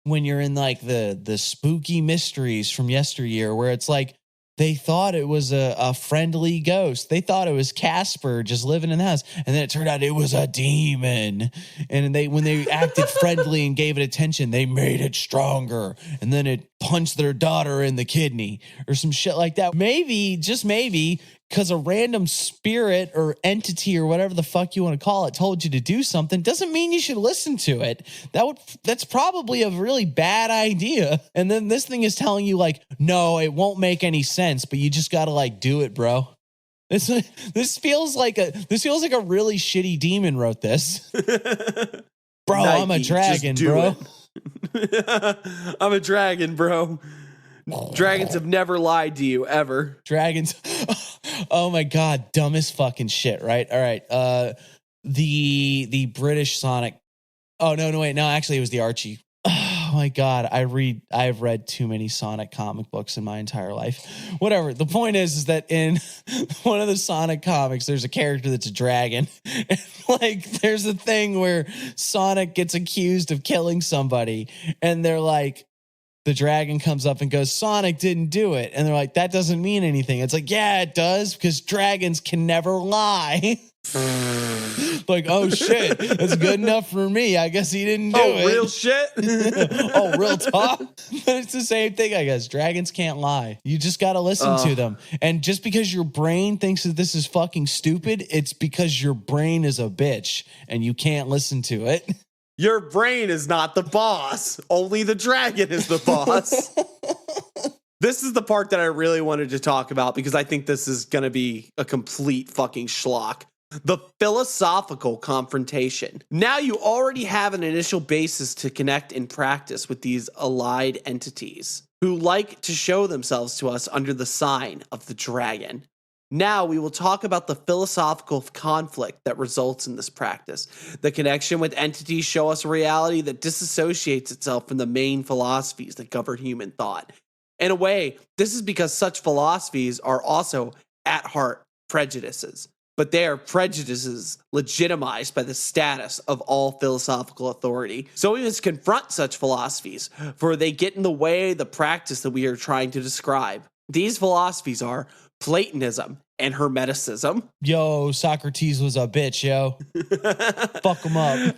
when you're in like the spooky mysteries from yesteryear, where it's like, they thought it was a friendly ghost. They thought it was Casper just living in the house. And then it turned out it was a demon. And when they acted friendly and gave it attention, they made it stronger. And then it punched their daughter in the kidney or some shit like that. Maybe, just maybe, because a random spirit or entity or whatever the fuck you want to call it told you to do something doesn't mean you should listen to it. That's probably a really bad idea. And then this thing is telling you like, no, it won't make any sense, but you just got to like do it, bro. This feels like a really shitty demon wrote this. Bro, Nike, I'm a dragon, bro. I'm a dragon, bro. Dragons have never lied to you, ever. Dragons. Oh my god, dumbest fucking shit, right? All right. The British Sonic. Oh no, wait. No, actually it was the Archie. Oh my god, I've read too many Sonic comic books in my entire life. Whatever. The point is that in one of the Sonic comics, there's a character that's a dragon. And like there's a thing where Sonic gets accused of killing somebody, and they're like, the dragon comes up and goes, Sonic didn't do it. And they're like, that doesn't mean anything. It's like, yeah, it does, because dragons can never lie. Like, oh shit, that's good enough for me. I guess he didn't do it. Oh, real shit? Oh, real talk? But it's the same thing, I guess. Dragons can't lie. You just got to listen to them. And just because your brain thinks that this is fucking stupid, it's because your brain is a bitch and you can't listen to it. Your brain is not the boss. Only the dragon is the boss. This is the part that I really wanted to talk about because I think this is going to be a complete fucking schlock. The philosophical confrontation. Now you already have an initial basis to connect in practice with these allied entities who like to show themselves to us under the sign of the dragon. Now we will talk about the philosophical conflict that results in this practice. The connection with entities show us a reality that disassociates itself from the main philosophies that govern human thought. In a way, this is because such philosophies are also, at heart, prejudices. But they are prejudices legitimized by the status of all philosophical authority. So we must confront such philosophies, for they get in the way of the practice that we are trying to describe. These philosophies are Platonism and Hermeticism. Yo, Socrates was a bitch, yo. Fuck him up.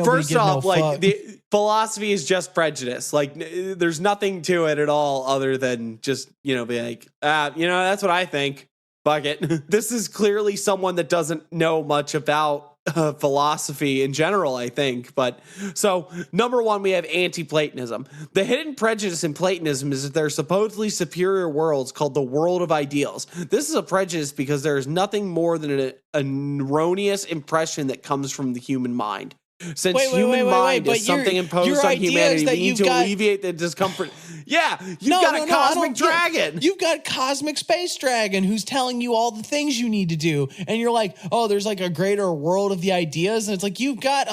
First off, like, the philosophy is just prejudice. Like, there's nothing to it at all other than just, be like, that's what I think. Fuck it. This is clearly someone that doesn't know much about philosophy in general, I think. But so, number one, we have anti-Platonism. The hidden prejudice in Platonism is that there are supposedly superior worlds called the world of ideals. This is a prejudice because there is nothing more than an erroneous impression that comes from the human mind. Since human mind is something imposed on humanity, we need to alleviate the discomfort. Yeah, you've got a cosmic dragon. You've got a cosmic space dragon who's telling you all the things you need to do, and you're like, oh, there's like a greater world of the ideas, and it's like you've got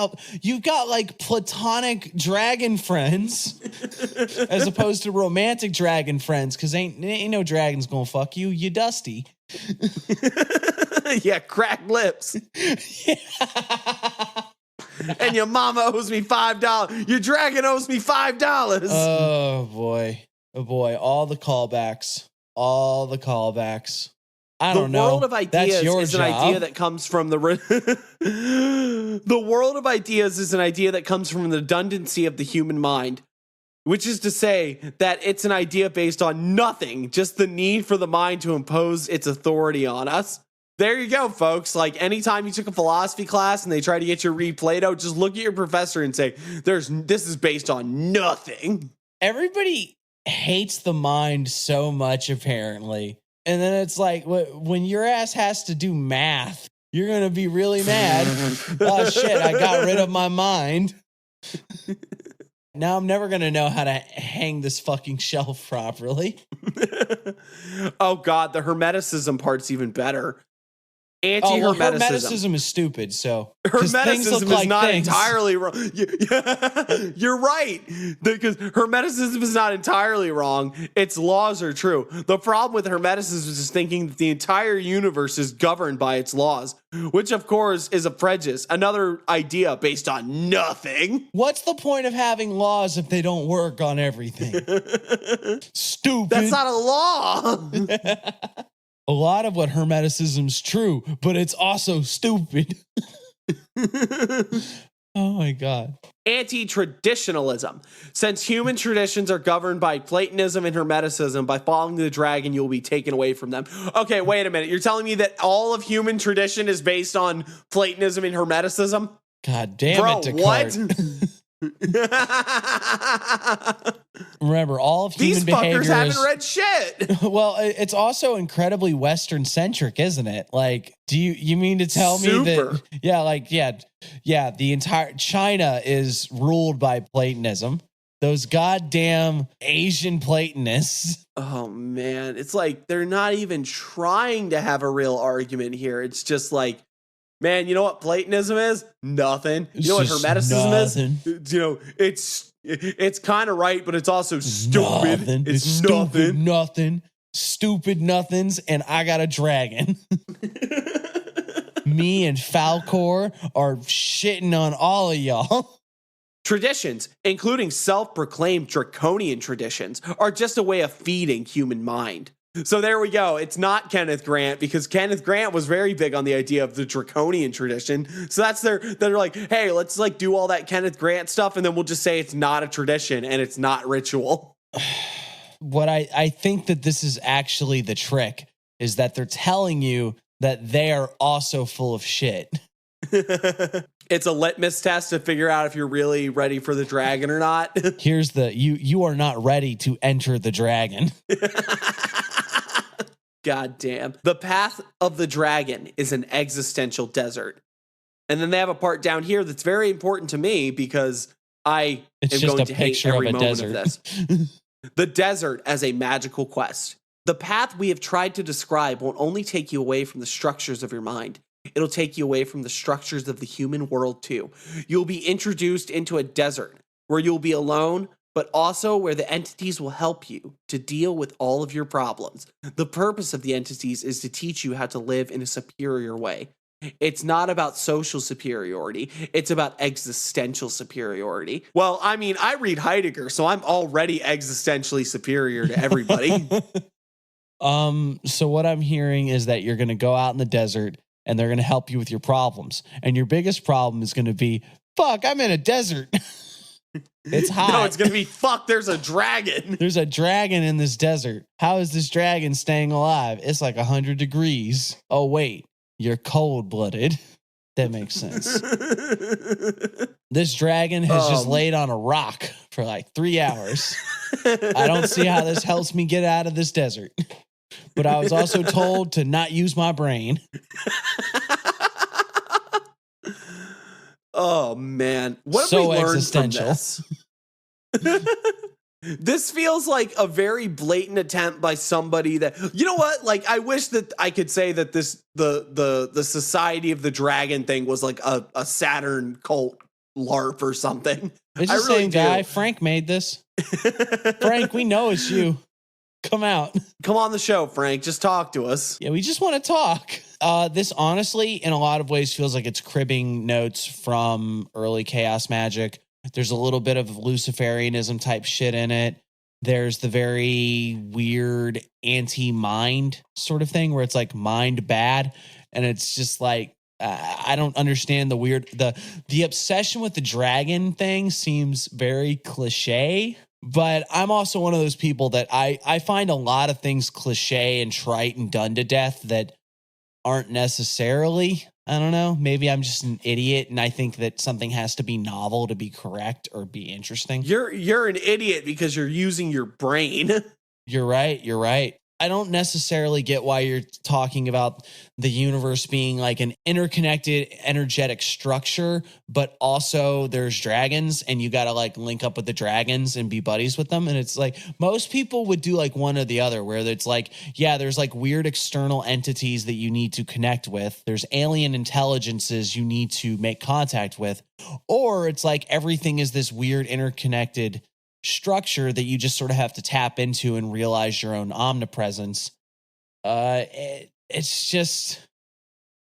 like platonic dragon friends as opposed to romantic dragon friends, because ain't no dragons gonna fuck you. You dusty. Yeah, cracked lips. Yeah. And your mama owes me $5. Your dragon owes me $5. Oh boy. All the callbacks. I don't know. The world of ideas is an job. idea that comes from the world of ideas is an idea that comes from the redundancy of the human mind, which is to say that it's an idea based on nothing, just the need for the mind to impose its authority on us. There you go, folks. Like, anytime you took a philosophy class and they try to get you to read Plato, just look at your professor and say, this is based on nothing. Everybody hates the mind so much, apparently. And then it's like, when your ass has to do math, you're going to be really mad. Oh, shit, I got rid of my mind. Now I'm never going to know how to hang this fucking shelf properly. Oh, God, the Hermeticism part's even better. Hermeticism is stupid, so... Hermeticism is not entirely wrong. You're right, because Hermeticism is not entirely wrong. Its laws are true. The problem with Hermeticism is thinking that the entire universe is governed by its laws, which, of course, is a prejudice. Another idea based on nothing. What's the point of having laws if they don't work on everything? Stupid. That's not a law. A lot of what Hermeticism's true, but it's also stupid. Oh my God. Anti-traditionalism. Since human traditions are governed by Platonism and Hermeticism, by following the dragon, you'll be taken away from them. Okay, wait a minute. You're telling me that all of human tradition is based on Platonism and Hermeticism? God damn it, Descartes. What? Remember, all of human These behavior fuckers haven't read shit. Well, it's also incredibly Western centric, isn't it? Like, do you mean to tell me that? Yeah, the entire China is ruled by Platonism. Those goddamn Asian Platonists. Oh man, it's like they're not even trying to have a real argument here. It's just like, man, you know what Platonism is? Nothing. You know what Hermeticism is? You know, it's kind of right, but it's also stupid. Nothing. It's stupid nothing. Stupid nothings, and I got a dragon. Me and Falcor are shitting on all of y'all. Traditions, including self-proclaimed draconian traditions, are just a way of feeding human mind. So there we go. It's not Kenneth Grant, because Kenneth Grant was very big on the idea of the draconian tradition. So they're like, hey, let's like do all that Kenneth Grant stuff, and then we'll just say it's not a tradition and it's not ritual. What I think that this is actually the trick is that they're telling you that they are also full of shit. It's a litmus test to figure out if you're really ready for the dragon or not. Here's the you are not ready to enter the dragon. God damn. The path of the dragon is an existential desert. And then they have a part down here that's very important to me because I am going to hate every moment of this. The desert as a magical quest. The path we have tried to describe won't only take you away from the structures of your mind. It'll take you away from the structures of the human world too. You'll be introduced into a desert where you'll be alone, but also where the entities will help you to deal with all of your problems. The purpose of the entities is to teach you how to live in a superior way. It's not about social superiority. It's about existential superiority. Well, I mean, I read Heidegger, so I'm already existentially superior to everybody. So what I'm hearing is that you're going to go out in the desert and they're going to help you with your problems. And your biggest problem is going to be, fuck, I'm in a desert. It's hot. No, it's going to be, fuck, there's a dragon. There's a dragon in this desert. How is this dragon staying alive? It's like 100 degrees. Oh, wait, you're cold-blooded. That makes sense. This dragon has just laid on a rock for like 3 hours. I don't see how this helps me get out of this desert. But I was also told to not use my brain. Oh, man. What have we learned from this? This feels like a very blatant attempt by somebody that, you know what? Like, I wish that I could say that this, the Society of the Dragon thing was like a Saturn cult LARP or something. It's the same guy. Frank made this. Frank, we know it's you. Come out. Come on the show, Frank. Just talk to us. Yeah, we just want to talk. This honestly, in a lot of ways, feels like it's cribbing notes from early chaos magic. There's a little bit of Luciferianism type shit in it. There's the very weird anti-mind sort of thing where it's like mind bad. And it's just like, I don't understand the obsession with the dragon thing seems very cliche, but I'm also one of those people that I find a lot of things cliche and trite and done to death that aren't necessarily, I don't know, maybe I'm just an idiot and I think that something has to be novel to be correct or be interesting. You're an idiot because you're using your brain. You're right. I don't necessarily get why you're talking about the universe being like an interconnected energetic structure, but also there's dragons and you got to like link up with the dragons and be buddies with them. And it's like most people would do like one or the other, where it's like, yeah, there's like weird external entities that you need to connect with. There's alien intelligences you need to make contact with, or it's like everything is this weird interconnected structure that you just sort of have to tap into and realize your own omnipresence. It's just,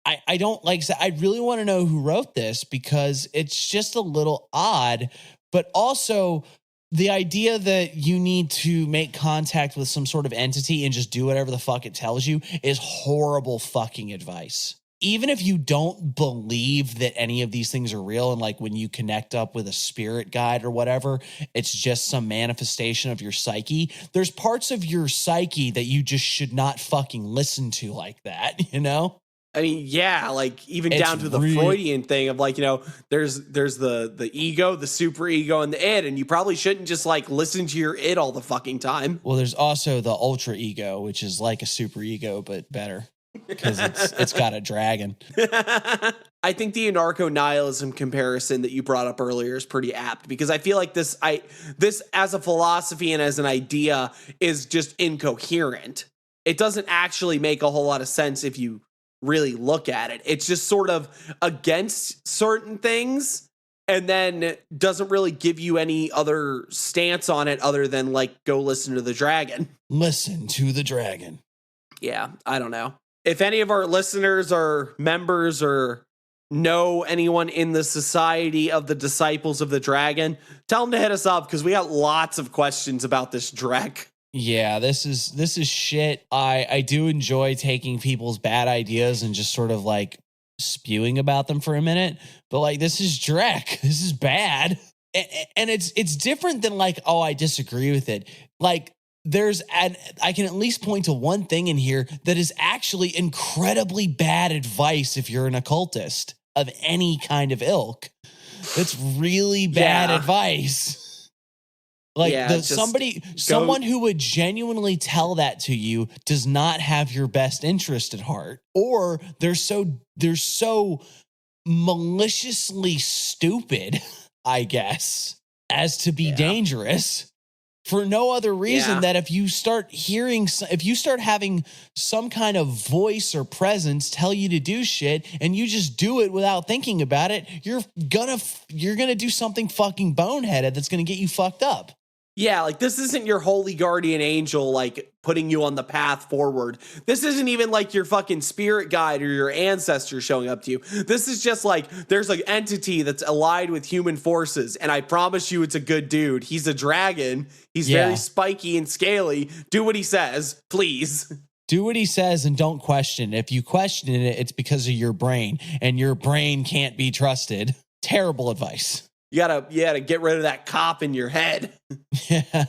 I don't like, I really want to know who wrote this because it's just a little odd, but also the idea that you need to make contact with some sort of entity and just do whatever the fuck it tells you is horrible fucking advice. Even if you don't believe that any of these things are real, and like when you connect up with a spirit guide or whatever, it's just some manifestation of your psyche, there's parts of your psyche that you just should not fucking listen to like that, you know? I mean, yeah, like even down to the Freudian thing of like, you know, there's the ego, the super ego, and the id, and you probably shouldn't just like listen to your id all the fucking time. Well, there's also the ultra ego, which is like a super ego, but better. Because it's got a dragon. I think the anarcho-nihilism comparison that you brought up earlier is pretty apt, because I feel like this as a philosophy and as an idea is just incoherent. It doesn't actually make a whole lot of sense if you really look at it. It's just sort of against certain things and then doesn't really give you any other stance on it other than like, go listen to the dragon. Listen to the dragon. Yeah, I don't know. If any of our listeners are members or know anyone in the Society of the Disciples of the Dragon, tell them to hit us up because we got lots of questions about this Drek. Yeah, this is shit. I do enjoy taking people's bad ideas and just sort of like spewing about them for a minute. But like, this is Drek. This is bad. And it's different than like, oh, I disagree with it. Like, I can at least point to one thing in here that is actually incredibly bad advice if you're an occultist of any kind of ilk. That's really bad advice. Like someone who would genuinely tell that to you does not have your best interest at heart, or they're so maliciously stupid, I guess, as to be dangerous. For no other reason that if you start having some kind of voice or presence tell you to do shit and you just do it without thinking about it, you're gonna do something fucking boneheaded that's gonna get you fucked up. Yeah, like this isn't your holy guardian angel like putting you on the path forward. This isn't even like your fucking spirit guide or your ancestor showing up to you. This is just like there's an entity that's allied with human forces, and I promise you it's a good dude. He's a dragon. He's very spiky and scaly. Do what he says, please. Do what he says and don't question. If you question it, it's because of your brain, and your brain can't be trusted. Terrible advice. You gotta get rid of that cop in your head. Yeah.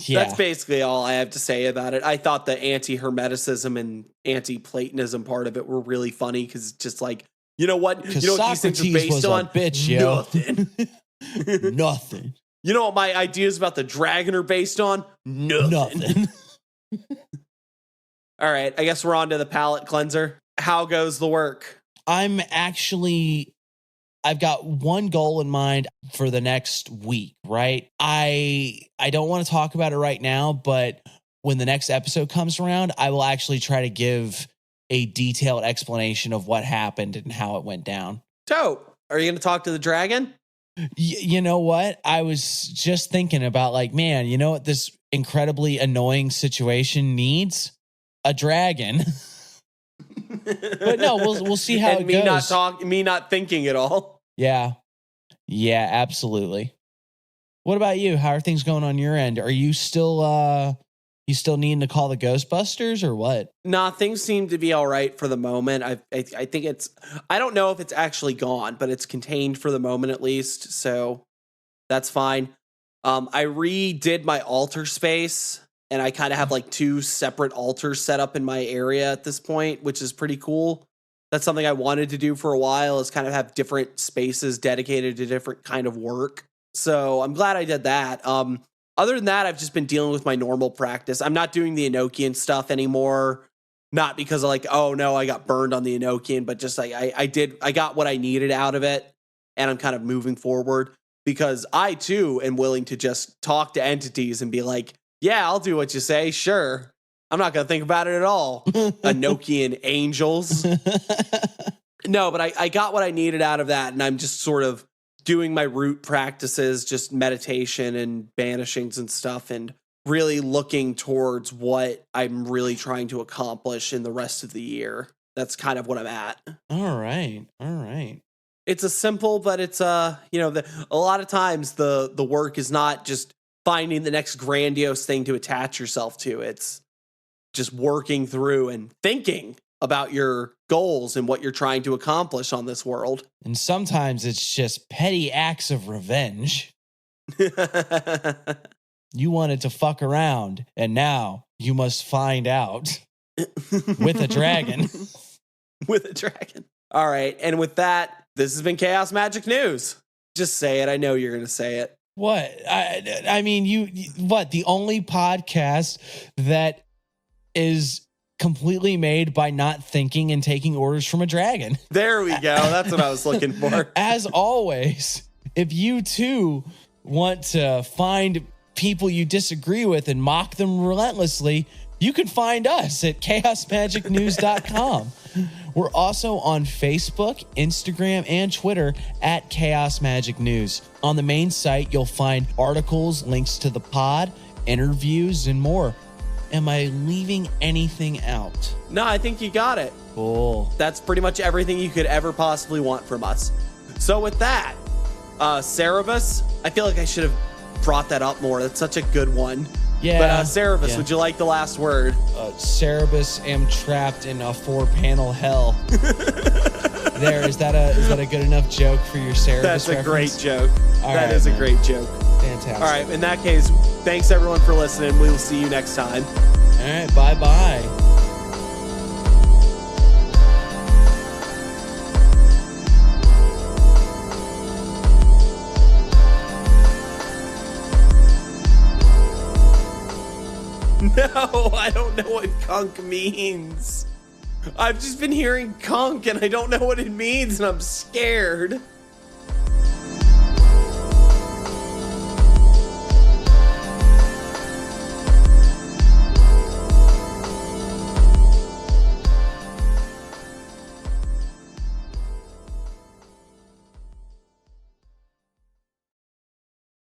That's basically all I have to say about it. I thought the anti-Hermeticism and anti-Platonism part of it were really funny because it's just like, you know what? You know what these things are based on? Bitch, nothing. Nothing. You know what my ideas about the dragon are based on? Nothing. All right, I guess we're on to the palate cleanser. How goes the work? I've got one goal in mind for the next week, right? I don't want to talk about it right now, but when the next episode comes around, I will actually try to give a detailed explanation of what happened and how it went down. Dope. Are you going to talk to the dragon? You know what? I was just thinking about like, man, you know what this incredibly annoying situation needs? A dragon. But no, we'll see how it goes. Me not thinking at all. Yeah, absolutely. What about you? How are things going on your end? Are you still needing to call the Ghostbusters or what? Nah, things seem to be all right for the moment. I think I don't know if it's actually gone, but it's contained for the moment at least. So that's fine. I redid my altar space, and I kind of have like 2 separate altars set up in my area at this point, which is pretty cool. That's something I wanted to do for a while, is kind of have different spaces dedicated to different kind of work. So I'm glad I did that. Other than that, I've just been dealing with my normal practice. I'm not doing the Enochian stuff anymore. Not because of like, oh no, I got burned on the Enochian, but just like I got what I needed out of it, and I'm kind of moving forward because I too am willing to just talk to entities and be like, yeah, I'll do what you say. Sure. I'm not going to think about it at all. Enochian angels. No, but I got what I needed out of that, and I'm just sort of doing my root practices, just meditation and banishings and stuff, and really looking towards what I'm really trying to accomplish in the rest of the year. That's kind of what I'm at. All right. It's a simple, but it's a lot of times the work is not just finding the next grandiose thing to attach yourself to. It's just working through and thinking about your goals and what you're trying to accomplish on this world. And sometimes it's just petty acts of revenge. You wanted to fuck around, and now you must find out with a dragon. With a dragon. All right. And with that, this has been Chaos Magic News. Just say it. I know you're going to say it. What? I mean, what? The only podcast that is completely made by not thinking and taking orders from a dragon. There we go. That's what I was looking for. As always, if you too want to find people you disagree with and mock them relentlessly, you can find us at chaosmagicnews.com. We're also on Facebook, Instagram, and Twitter at Chaos Magic News. On the main site, you'll find articles, links to the pod, interviews, and more. Am I leaving anything out? No, I think you got it. Cool. That's pretty much everything you could ever possibly want from us. So with that, Cerebus, I feel like I should have brought that up more. That's such a good one. Yeah. But Cerebus, would you like the last word? Cerebus am trapped in a 4-panel hell. Is that a good enough joke for your Cerebus That's a reference? great joke. That is a great joke. Fantastic. All right. In that case, thanks everyone for listening. We will see you next time. All right. Bye-bye. No, I don't know what kunk means. I've just been hearing kunk and I don't know what it means and I'm scared.